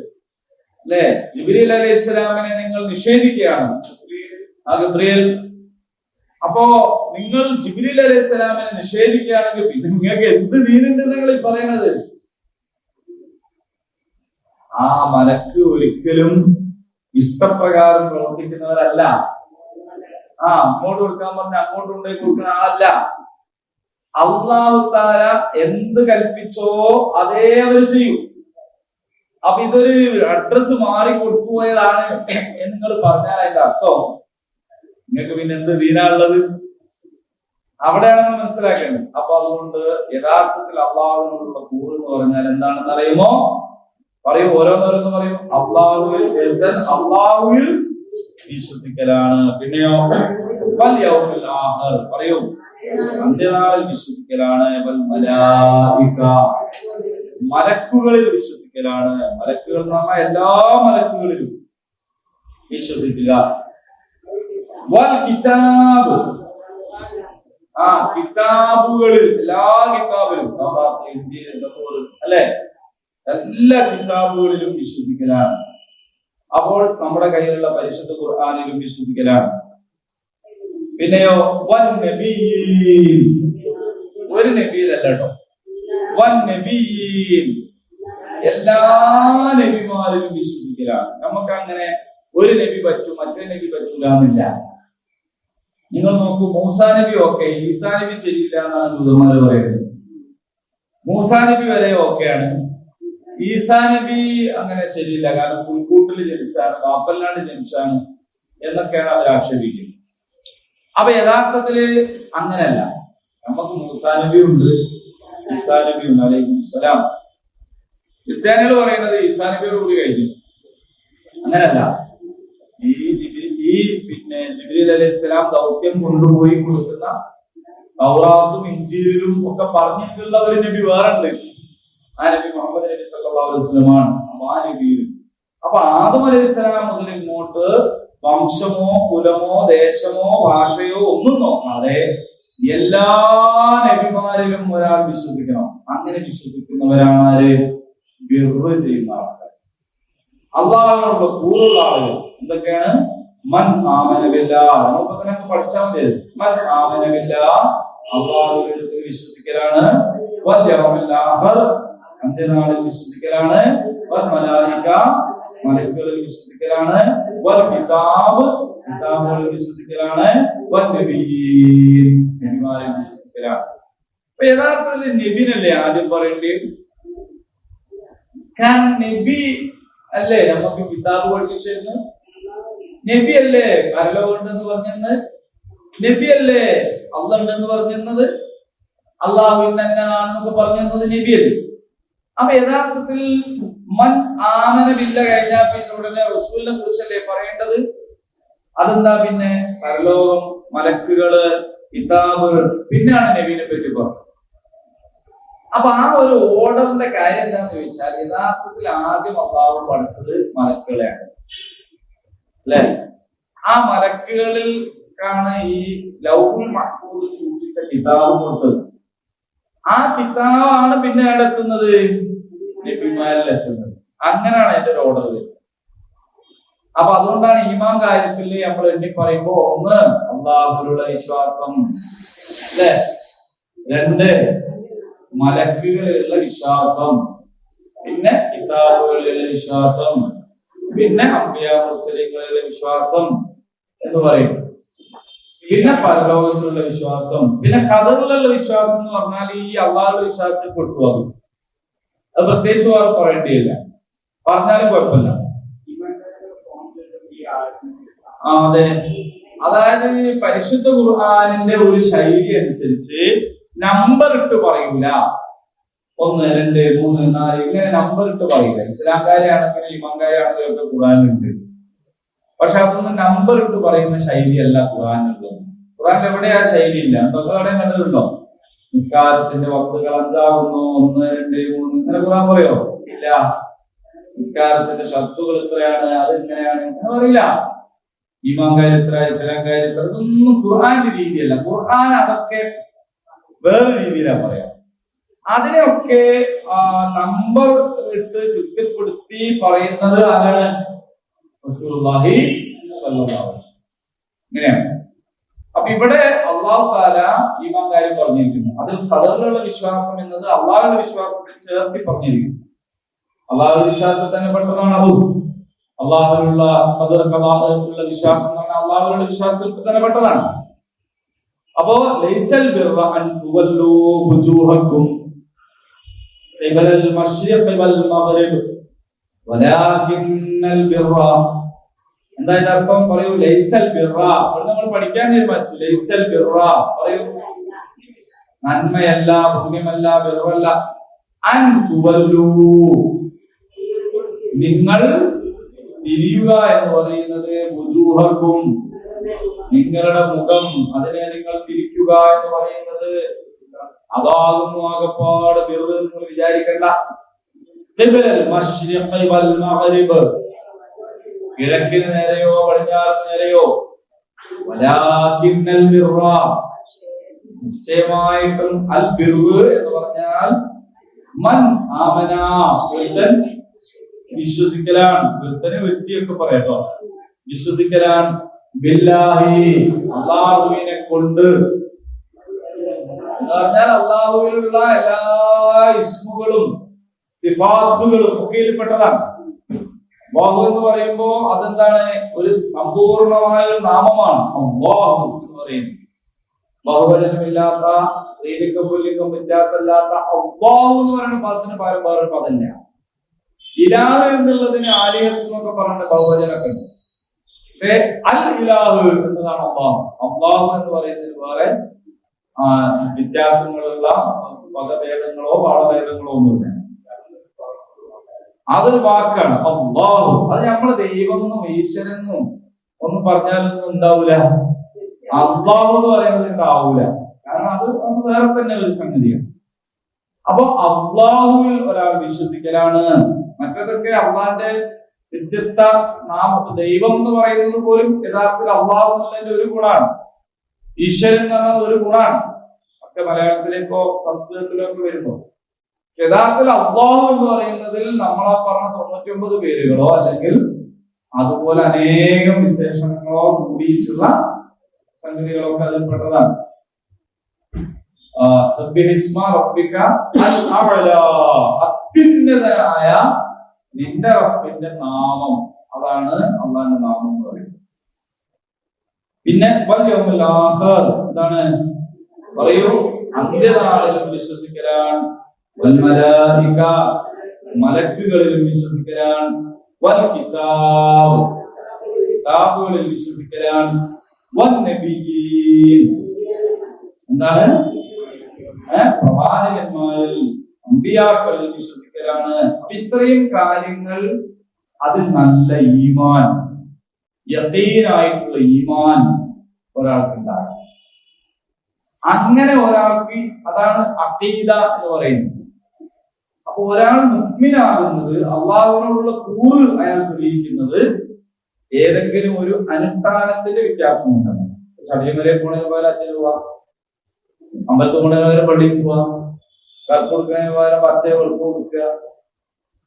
അല്ലെ? ജിബ്രീൽ അലൈഹിസ്സലാമിനെ നിങ്ങൾ നിഷേധിക്കുകയാണ്. ഗബ്രിയേൽ, അപ്പോ നിങ്ങൾ ജിബ്രീൽ അലൈഹിസ്സലാമിനെ നിഷേധിക്കുകയാണെങ്കിൽ പിന്നെ നിങ്ങൾക്ക് എന്ത് ദീനുണ്ട് നിങ്ങൾ ഈ പറയണത്? ആ മലക്ക് ഒരിക്കലും ഇഷ്ടപ്രകാരം പ്രവർത്തിക്കുന്നവരല്ല. അങ്ങോട്ട് കൊടുക്കാൻ പറഞ്ഞ അങ്ങോട്ട് കൊണ്ടുപോയി കൊടുക്കുന്ന ആളല്ല. അല്ലാഹു തആല എന്ത് കൽപ്പിച്ചോ അതേ അവർ ചെയ്യും. അപ്പൊ ഇതൊരു അഡ്രസ് മാറി കൊടുത്തുപോയതാണ് എന്ന് നിങ്ങൾ പറഞ്ഞാൽ അതിന്റെ അർത്ഥം നിങ്ങൾക്ക് പിന്നെ എന്ത് ദീനാണുള്ളത്? അവിടെയാണ് നമ്മൾ മനസ്സിലാക്കേണ്ടത്. അപ്പൊ അതുകൊണ്ട് യഥാർത്ഥത്തിൽ അള്ളാഹുവിനോടുള്ള കൂറ് എന്ന് പറഞ്ഞാൽ എന്താണെന്ന് അറിയുമോ? പറയൂ, ഓരോന്നോരോന്ന് പറയൂ. അള്ളാഹുവിൽ വിശ്വസിക്കലാണ്. പിന്നെയോ വൽ യൗമിൽ ആഖിർ, പറയൂ, അന്ത്യനാളിൽ വിശ്വസിക്കലാണ്. വൽ മലായിക, മലക്കുകളിൽ വിശ്വസിക്കലാണ്. മലക്കുകൾ എന്ന് പറഞ്ഞാൽ എല്ലാ മലക്കുകളിലും വിശ്വസിക്കുക. വൽ കിതാബ്, കിതാബുകളിൽ, എല്ലാ കിതാബിലും, അല്ലെ, എല്ലാ കിതാബുകളിലും വിശ്വസിക്കലാണ്. അപ്പോൾ നമ്മുടെ കയ്യിലുള്ള പരിശുദ്ധ ഖുർആനിലും വിശ്വസിക്കലാണ്. പിന്നെയോ വൻ നബിയീൻ, ഒരു നബിയിലല്ല കേട്ടോ, വൻ നബിയീൻ, എല്ലാ നബിമാരിലും വിശ്വസിക്കലാണ്. നമുക്ക് അങ്ങനെ ഒരു നബി പറ്റും മറ്റേ നബി പറ്റൂല എന്നില്ല. നിങ്ങൾ നോക്കൂ, മൂസാ നബി ഓക്കെ, ഈസാ നബി ശരിയില്ല എന്നാണ് ദൂതന്മാര് പറയുന്നത്. മൂസാ നബി വരെ ഓക്കെയാണ്. ഈസാ നബി അങ്ങനെ ശരിയില്ല, കാരണം പുൽക്കൂട്ടിൽ ജനിച്ചാണ്, വാപ്പല്ലാണ്ട് ജനിച്ചാണ് എന്നൊക്കെയാണ് അവർ ആക്ഷേപിക്കുന്നത്. അപ്പൊ യഥാർത്ഥത്തില് അങ്ങനെയല്ല. നമുക്ക് മൂസാ നബി ഉണ്ട്, ഈസാ നബി ഉണ്ട്, അലൈഹിസ്സലാം. ക്രിസ്ത്യാനികൾ പറയുന്നത് ഈസാ നബിയോട് കൂടി കഴിഞ്ഞു. അങ്ങനെയല്ല. ഈ ജിബ്രീൽ അലൈഹിസ്സലാം ദൗത്യം കൊണ്ടുപോയി കൊടുക്കുന്ന തൗറാത്തും ഇൻജീലും ഒക്കെ പറഞ്ഞിട്ടുള്ള ഒരു നബി വേറെ ഉണ്ട്. ആ നബി മുഹമ്മദ് നബി സല്ലല്ലാഹു അലൈഹി വസല്ലമാണ്. ആ നബിയും അപ്പൊ ആദം അലൈഹിസ്സലാം മുതൽ ഇങ്ങോട്ട് വംശമോ കുലമോ ദേശമോ ഭാഷയോ ഒന്നും നോക്കാതെ എല്ലാ നബിമാരിലും ഒരാൾ വിശ്വസിക്കണം. അങ്ങനെ വിശ്വസിക്കുന്നവരാണ് ആര്? ബിർറ് ചെയ്യുന്ന ആൾക്കാർ, അള്ളാഹുവിനോട് കൂറുള്ള ആളുകൾ. എന്തൊക്കെയാണ്? മൻ ആമന ബില്ലാഹ്. നമുക്കങ്ങനെ പഠിച്ചാൽ മതി. മൻ ആമന ബില്ലാഹ്, അള്ളാഹുവിൽ വിശ്വസിക്കലാണ്. വൽ യൗമിൽ ആഖിർ, അന്ത്യനാളിൽ വിശ്വസിക്കലാണ്. വൽ മലായിക, മലക്കുകളിൽ വിശ്വസിക്കലാണ്. വൽ കിതാബ്, കിതാബുകളിൽ വിശ്വസിക്കലാണ്. വൽ നബിയ്യീൻ, നബിമാരിൽ വിശ്വസിക്കലാണ്. അപ്പൊ യഥാർത്ഥത്തിൽ നബിനല്ലേ ആദ്യം പറയേണ്ടത്? കാരണം നബി അല്ലേ നമുക്ക് കിതാബ് പഠിപ്പിച്ചിരുന്നു. നബി അല്ലേ പരലോകം ഉണ്ടെന്ന് പറഞ്ഞത്. നബി അല്ലേ അള്ളാഹ് ഉണ്ടെന്ന് പറഞ്ഞിരുന്നത്. അള്ളാഹു ഇന്നന്നൊക്കെ പറഞ്ഞിരുന്നത് നബിയല്ലേ. അപ്പൊ യഥാർത്ഥത്തിൽ മൻ ആമന ബില്ല കഴിഞ്ഞാൽ പിന്നെ ഉടനെ റസൂലിനെ കുറിച്ചല്ലേ പറയേണ്ടത്. അതെന്താ പിന്നെ പരലോകം, മലക്കുകള്, കിതാബ്, പിന്നെയാണ് നബീനെ പറ്റി പറഞ്ഞത്. അപ്പൊ ആ ഒരു ഓർഡറിന്റെ കാര്യം എന്താണെന്ന് ചോദിച്ചാൽ യഥാർത്ഥത്തിൽ ആദ്യം അള്ളാഹു പഠിച്ചത് മലക്കുകളെയാണ്, അല്ലെ? ആ മലക്കുകളിൽ ആണ് ഈ ലൗഹുൽ മഹ്ഫൂദ് സൂക്ഷിച്ച കിതാബ് കൊടുത്തത്. ആ കിതാബാണ് പിന്നെ എത്തുന്നത് നബിമാരിൽ എത്തുന്നത്. അങ്ങനെയാണ് അതിന്റെ ഒരു ഓർഡർ വരുന്നത്. അപ്പൊ അതുകൊണ്ടാണ് ഈമാൻ കാര്യത്തിൽ നമ്മൾ എണ്ണി പറയുമ്പോ ഒന്ന് അള്ളാഹുവിലുള്ള വിശ്വാസം, അല്ലെ? രണ്ട് മലക്കുകളിലുള്ള വിശ്വാസം, പിന്നെ കിതാബുകളിലുള്ള വിശ്വാസം, പിന്നെ അംബിയാ മുർസലീങ്ങളിലുള്ള വിശ്വാസം എന്ന് പറയും. പിന്നെ പരലോകത്തിലുള്ള വിശ്വാസം, പിന്നെ ഖദറിലുള്ള വിശ്വാസം എന്ന് പറഞ്ഞാൽ ഈ അള്ളാഹുവിന്റെ വിശ്വാസത്തിൽ പെട്ടുപോകും. അത് പ്രത്യേകിച്ച് വേറെ പറയേണ്ടിയില്ല, പറഞ്ഞാലും കുഴപ്പമില്ല. അതെ, അതായത് പരിശുദ്ധ ഖുർആനിന്റെ ഒരു ശൈലി അനുസരിച്ച് നമ്പർ ഇട്ട് പറയൂല. 1, 2, 3, 4 ഇങ്ങനെ നമ്പർ ഇട്ട് പറയില്ല. ഇസ്ലാംകാരെയാണെങ്കിലും ഇമാൻകാരെയാണെങ്കിലും ഒക്കെ ഖുർആനിലുണ്ട്. പക്ഷെ അതൊന്നും നമ്പർ ഇട്ട് പറയുന്ന ശൈലിയല്ല ഖുർആനിലുള്ളത്. ഖുർആനിൽ എവിടെയാ ശൈലി ഇല്ല. എന്തൊക്കെ അവിടെ കണ്ടതുണ്ടോ? നിസ്കാരത്തിന്റെ വക്തുകൾ എന്താകുന്നു, 1, 2, 3 ഇങ്ങനെ ഖുർആൻ പറയോ? ഇല്ല. നിസ്കാരത്തിന്റെ ഷർത്തുകൾ എത്രയാണ്, അതെങ്ങനെയാണ് എന്ന് പറയില്ല. ഈമാൻകാർ എത്ര, ഇസ്ലാംകാർ എത്ര, ഇതൊന്നും ഖുർആന്റെ രീതിയല്ല. ഖുർആൻ അതൊക്കെ വേറെ രീതിയിലാണ് പറയാം. അതിനെയൊക്കെ നമ്പർ ഇട്ട് കൃത്യപ്പെടുത്തി പറയുന്നത് ആരാണ്? റസൂലുള്ളാഹി സ്വല്ലല്ലാഹു അലൈഹി വസല്ലം. ഇങ്ങനെയാണ്. അപ്പൊ ഇവിടെ അല്ലാഹു തആല ഈമാൻകാരെ പറഞ്ഞിരിക്കുന്നു. അതിൽ ഖദറിലുള്ള വിശ്വാസം എന്നത് അള്ളാഹുവിന്റെ വിശ്വാസത്തിൽ ചേർത്തി പറഞ്ഞിരിക്കുന്നു. അള്ളാഹുവിന്റെ വിശ്വാസത്തിൽ തന്നെ പെട്ടതാണ് അതും. അള്ളാഹുവിനുള്ള ഖദർ ഖദാഉള്ള വിശ്വാസം എന്ന് പറഞ്ഞാൽ അള്ളാഹുവിനുള്ള വിശ്വാസത്തിൽ തന്നെ പെട്ടതാണ്. അപ്പോ ലൈസൽ ബിർറ അൻ തുവല്ലൂ വുജൂഹക്കും ഖിബലൽ മശ്രിഖി വൽ മഗ്രിബ് വലാകിന്നൽ ബിർറ. എന്താ ഇതിന്റെ അർത്ഥം? പറയൂ. ലൈസൽ ബിർറ, നമ്മൾ പഠിക്കാൻ തീരുമാനിച്ചു. ലൈസൽ ബിർറ പറയൂ. നന്മയല്ല, പുണ്യമല്ല, ബിർറല്ല. അൻ തുവല്ലൂ, നിങ്ങൾ തിരിയുക എന്ന് പറയുന്നത്, വുജൂഹക്കും നിങ്ങളുടെ മുഖം, അതിനെ നിങ്ങൾ തിരിക്കുക എന്ന് പറയുന്നത് അതാകുന്നു ആകപ്പാട് ബിർറ്. നിങ്ങൾ വിചാരിക്കണ്ട. കിഴക്കിന് നേരെയോ പടിഞ്ഞാറിന് നേരെയോ. വലാകിന്നൽ ബിർറ, നിശ്ചയമായിട്ടും അൽ ബിർറ് എന്ന് പറഞ്ഞാൽ മൻ ആമന, ഒരുത്തൻ വിശ്വസിക്കലാണ്. ഒരുത്തന് വ്യക്തിയൊക്കെ പറയട്ടോ, വിശ്വസിക്കലാണ്. ബില്ലാഹി, അള്ളാഹുവിനെ കൊണ്ട് എന്ന് പറഞ്ഞാൽ അള്ളാഹുവിലുള്ള എല്ലാ ഇസ്മുകളും സിഫാത്തുകളും ഒക്കെ ഇതിൽപ്പെട്ടതാണ്. അല്ലാഹു എന്ന് പറയുമ്പോ അതെന്താണ്? ഒരു സമ്പൂർണമായ ഒരു നാമമാണ് അല്ലാഹു എന്ന് പറയുന്നത്. ബഹുവചനമില്ലാത്ത സ്ത്രീലിംഗം പുല്ലിംഗം വ്യത്യാസമില്ലാത്ത അല്ലാഹു എന്ന് പറയുന്ന പദത്തിന് പകരം വേറെ പദമില്ല. ഇലാഹ് എന്നുള്ളതിന് ആലിഹത്ത് എന്നൊക്കെ പറഞ്ഞ ബഹുവചനമൊക്കെ ഉണ്ട്. പക്ഷേ അൽ ഇലാഹ് എന്നതാണ് അല്ലാഹു. അല്ലാഹു എന്ന് പറയുന്നതിന് വേറെ വ്യത്യാസങ്ങളുള്ള പദഭേദങ്ങളോ പാഠഭേദങ്ങളോ ഒന്നുമില്ല. അതൊരു വാക്കാണ് അല്ലാഹു. അത് നമ്മളെ ദൈവമെന്നും ഈശ്വരനെന്നും ഒന്നും പറഞ്ഞാലൊന്നും ഉണ്ടാവൂല. അല്ലാഹു എന്ന് പറയുന്നത് ഉണ്ടാവൂല. കാരണം അത് വേറെ തന്നെ ഒരു സംഗതിയാണ്. അപ്പൊ അല്ലാഹുവിൽ ഒരാൾ വിശ്വസിക്കലാണ്. മറ്റതൊക്കെ അള്ളാന്റെ വ്യത്യസ്ത ദൈവം എന്ന് പറയുന്നത് പോലും യഥാർത്ഥത്തിൽ അല്ലാഹു എന്നുള്ളതിന്റെ ഒരു ഗുണമാണ്. ഈശ്വരൻ എന്ന് പറയുന്നത് ഒരു ഗുണമാണ്. ഒക്കെ മലയാളത്തിലേക്കോ സംസ്കൃതത്തിലോ ഒക്കെ വരുമ്പോ യഥാർത്ഥത്തിൽ അല്ലാഹു എന്ന് പറയുന്നതിൽ നമ്മളാ പറഞ്ഞ 99 പേരുകളോ അല്ലെങ്കിൽ അതുപോലെ അനേകം വിശേഷണങ്ങളോ കൂടിയിട്ടുള്ള സംഗതികളൊക്കെ അതിൽപ്പെട്ടതാണ്. അത്യുന്നതനായ നിന്റെ റബ്ബിന്റെ നാമം, അതാണ് അള്ളാന്റെ നാമം എന്ന് പറയുന്നത്. പിന്നെ എന്താണ് പറയൂ? അന്ത്യനാളിലും വിശ്വസിക്കലാണ്, മലക്കുകളിലും വിശ്വസിക്കലാണ്, കിതാബുകളിൽ വിശ്വസിക്കലാണ്, എന്താണ് പ്രവാചകന്മാരിൽ അമ്പിയാക്കളിൽ വിശ്വസിക്കലാണ്. അപ്പൊ ഇത്രയും കാര്യങ്ങൾ അതിൽ നല്ല ഈമാൻ, യഖീനായിട്ടുള്ള ഈമാൻ ഒരാൾക്കുണ്ടാകും. അങ്ങനെ ഒരാൾക്ക് അതാണ് അഖീദ എന്ന് പറയുന്നത്. അപ്പൊ ഒരാൾ മുഅ്മിനാകുന്നത്, അള്ളാഹുവിനോടുള്ള കൂറ് അയാൾ തെളിയിക്കുന്നത് ഏതെങ്കിലും ഒരു അനുഷ്ഠാനത്തിന്റെ വ്യത്യാസമുണ്ടെന്ന്. ശബരിമലയിൽ പോണതിന് പോലെ അച്ഛന് പോവാ, അമ്പലത്തിൽ പോണതിന് പോലെ പള്ളിയിൽ പോവാ, കറുപ്പ് കൊടുക്കുന്നതിന് പോലെ പച്ച വെളുപ്പ് കൊടുക്കുക.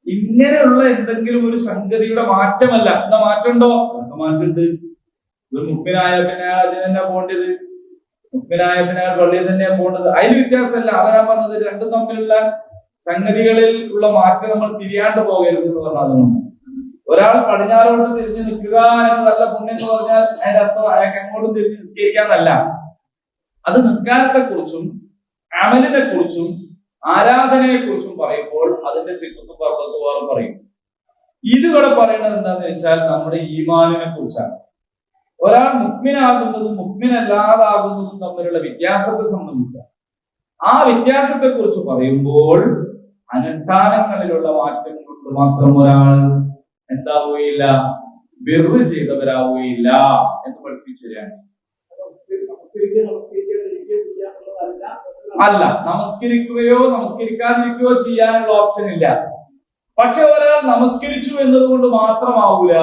ഇങ്ങനെയുള്ള എന്തെങ്കിലും ഒരു സംഗതിയുടെ മാറ്റമല്ല. എന്താ മാറ്റമുണ്ടോ? എന്താ മാറ്റമുണ്ട്? ഒരു മുഖ്യനായ പിന്നെ അതിന് തന്നെ പോകേണ്ടത്, മുഖ്യനായ പിന്നെ പള്ളിയിൽ തന്നെയാണ് പോകേണ്ടത്. അതിന് വ്യത്യാസമല്ല. അതാ ഞാൻ പറഞ്ഞത്, രണ്ടും തമ്മിലുള്ള സംഗതികളിൽ ഉള്ള മാറ്റം നമ്മൾ തിരിയാണ്ട് പോകരുത് എന്ന് പറഞ്ഞാൽ, ഒരാൾ പടിഞ്ഞാറോട്ട് തിരിഞ്ഞ് നിൽക്കുക എന്ന് നല്ല പുണ്യം എന്ന് പറഞ്ഞാൽ അതിന്റെ അർത്ഥം അയാൾക്ക് എങ്ങോട്ടും തിരിഞ്ഞ് നിസ്കരിക്കാന്നല്ല. അത് നിസ്കാരത്തെ കുറിച്ചും അമലിനെ കുറിച്ചും ആരാധനയെ കുറിച്ചും പറയുമ്പോൾ അതിന്റെ സിഫത്തും പർവ്വത്തും വേറെ പറയും. ഇതിവിടെ പറയുന്നത് എന്താന്ന് വെച്ചാൽ നമ്മുടെ ഈമാനിനെ കുറിച്ചാണ്. ഒരാൾ മുഅ്മിനാകുന്നതും മുഅ്മിനല്ലാതാകുന്നതും തമ്മിലുള്ള വ്യത്യാസത്തെ സംബന്ധിച്ചാണ്. ആ വ്യത്യാസത്തെ കുറിച്ച് പറയുമ്പോൾ അനുഷ്ഠാനങ്ങളിലുള്ള മാറ്റം കൊണ്ട് മാത്രം ഒരാൾ എന്താവുകയില്ല, ബിർറ് ചെയ്തവരാവുകയില്ല എന്ന് പഠിപ്പിച്ചുകയാണ്. അല്ല, നമസ്കരിക്കുകയോ നമസ്കരിക്കാതിരിക്കുകയോ ചെയ്യാനുള്ള ഓപ്ഷൻ ഇല്ല. പക്ഷെ ഒരാൾ നമസ്കരിച്ചു എന്നതുകൊണ്ട് മാത്രമാവൂല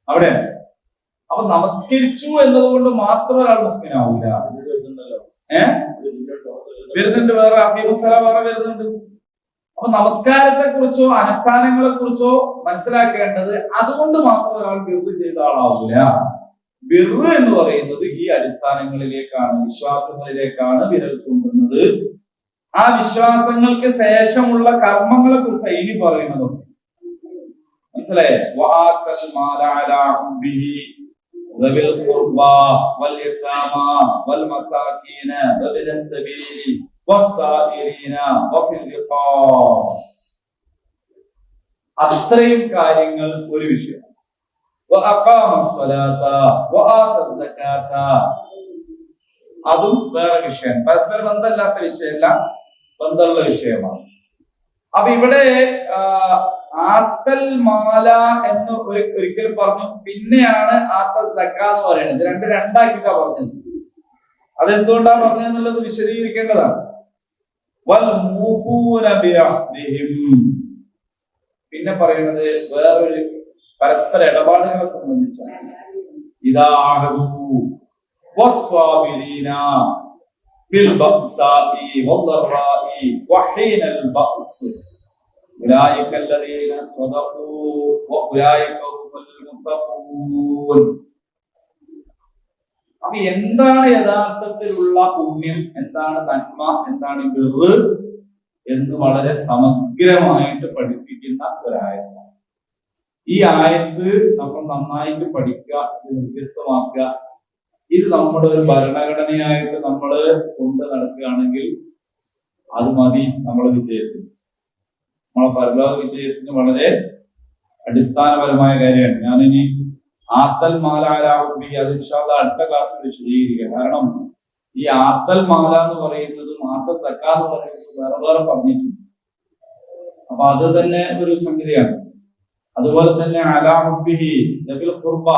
അവിടെ. അപ്പൊ നമസ്കരിച്ചു എന്നതുകൊണ്ട് മാത്രം ഒരാൾ മുഖ്യനാവൂല. വരുന്നുണ്ട്, വേറെ അഭിമുസല വേറെ വരുന്നുണ്ട്. അപ്പൊ നമസ്കാരത്തെ കുറിച്ചോ അനുഷ്ഠാനങ്ങളെ കുറിച്ചോ മനസ്സിലാക്കേണ്ടത് അതുകൊണ്ട് മാത്രം ഒരാൾ ബിർറ് ചെയ്ത ആളാവൂല. ബിർറ് എന്ന് പറയുന്നത് ഈ അടിസ്ഥാനങ്ങളിലേക്കാണ്, വിശ്വാസങ്ങളിലേക്കാണ് വിരൽ ചൂണ്ടുന്നത്. ആ വിശ്വാസങ്ങൾക്ക് ശേഷമുള്ള കർമ്മങ്ങളെ കുറിച്ച് ഇനി പറയുന്നത്. മനസ്സിലായേ? അത്രയും കാര്യങ്ങൾ ഒരു വിഷയം. അതും വേറെ വിഷയം, പരസ്പര ബന്ധമില്ലാത്ത വിഷയമല്ല, ബന്ധമുള്ള വിഷയമാണ്. അപ്പൊ ഇവിടെ ആത്തൽ മാല എന്ന് ഒരിക്കൽ പറഞ്ഞു, പിന്നെയാണ് ആത്തൽ സക്ക എന്ന് പറയുന്നത്. രണ്ടാക്കിട്ടാ പറഞ്ഞത്. അതെന്തുകൊണ്ടാണ് പറഞ്ഞതെന്നുള്ളത് വിശദീകരിക്കേണ്ടതാണ്. പിന്നെ പറയുന്നത് വേറൊരു പരസ്പര ഇടപാടുകളെ സംബന്ധിച്ചാണ്. അപ്പൊ എന്താണ് യഥാർത്ഥത്തിലുള്ള പുണ്യം, എന്താണ് നന്മ, എന്താണ് ബിർറ് എന്ന് വളരെ സമഗ്രമായിട്ട് പഠിപ്പിക്കുന്ന ഒരായത്താണ്. ഈ ആയത്ത് നമ്മൾ നന്നായിട്ട് പഠിക്കുക, വ്യത്യസ്തമാക്കുക. ഇത് നമ്മുടെ ഒരു ഭരണഘടനയായിട്ട് നമ്മൾ കൊണ്ട് നടക്കുകയാണെങ്കിൽ അത് മതി നമ്മളെ വിജയത്തിന്. നമ്മളെ പരലോക വിജയത്തിന് വളരെ അടിസ്ഥാനപരമായ കാര്യമാണ്. ഞാനിനി ആത്തൽ മാലാരാഹുബി അത് ഇൻഷാല്ലാഹ് അടുത്ത ക്ലാസ്സിൽ വിശദീകരിക്കുക. കാരണം ഈ ആത്തൽ മാല എന്ന് പറയുന്നതും ആത്തൽ സക്ക എന്ന് പറയുന്നതും വേറെ വേറെ പറഞ്ഞിട്ടുണ്ട്. അപ്പൊ അത് തന്നെ ഒരു സംഗതിയാണ്. അതുപോലെ തന്നെ അലാഹുബിഹി നബിൽ ഖുർബ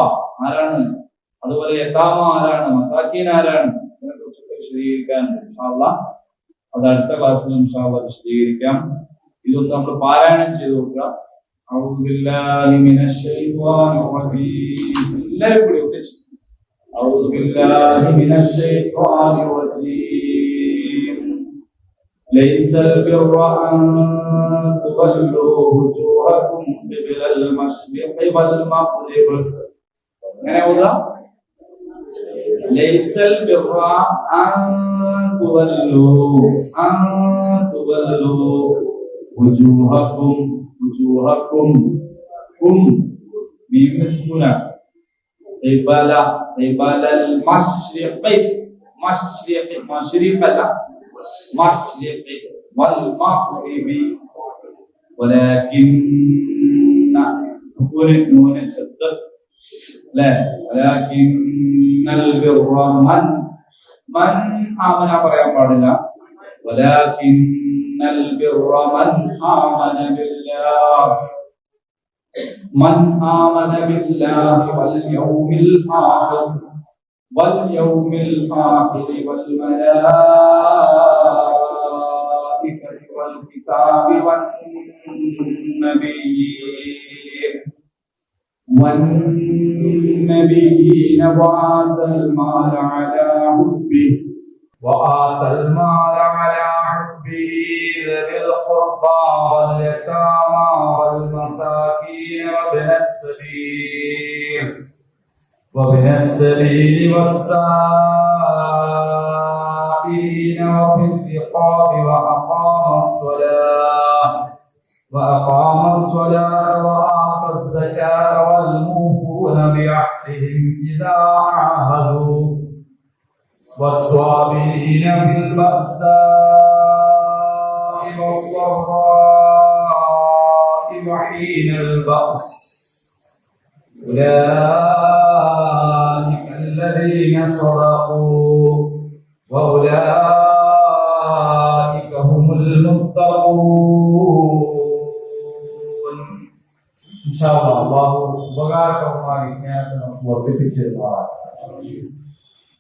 ആരാണ്, അതുപോലെ യതാമ ആരാണ്, മസാക്കീൻ ആരാണ്, ഇതിനെക്കുറിച്ചൊക്കെ വിശദീകരിക്കാൻ ഇൻഷാല്ലാഹ് അത് അടുത്ത ക്ലാസ്സിൽ ഇൻഷാല്ലാഹ് വിശദീകരിക്കാം. ഇതൊന്ന് നമ്മൾ പാരായണം ചെയ്ത് നോക്കുക. أعوذ بالله من الشيطان الرجيم. എല്ലാവരും കൂടി ഉച്ചരിച്ച് أعوذ بالله من الشيطان الرجيم. ليس البر أن تولوا وجوهكم قبل المشرق والمغرب. അങ്ങനെ ഓതാ. ليس البر أن تولوا وجوهكم كم بمسكنا قبل المشرق والمغرب ولكن سكون النون شدت لا ولكن البر من آمن പറയാൻ പാടില്ല. ولكن البر من آمن بالله واليوم الآخر والملائكة والكتاب والنبيين وآتى المال على حبه ذوي القربى واليتامى والمساكين وابن السبيل والسائلين وفي الرقاب وأقام الصلاة وآتى الزكاة والموفون بعهدهم إذا عاهدوا والصابرين في البأساء والضراء وحين البأس أولئك الذين صدقوا وأولئك هم المتقون. إن شاء الله الله وبارك وما يكون وقت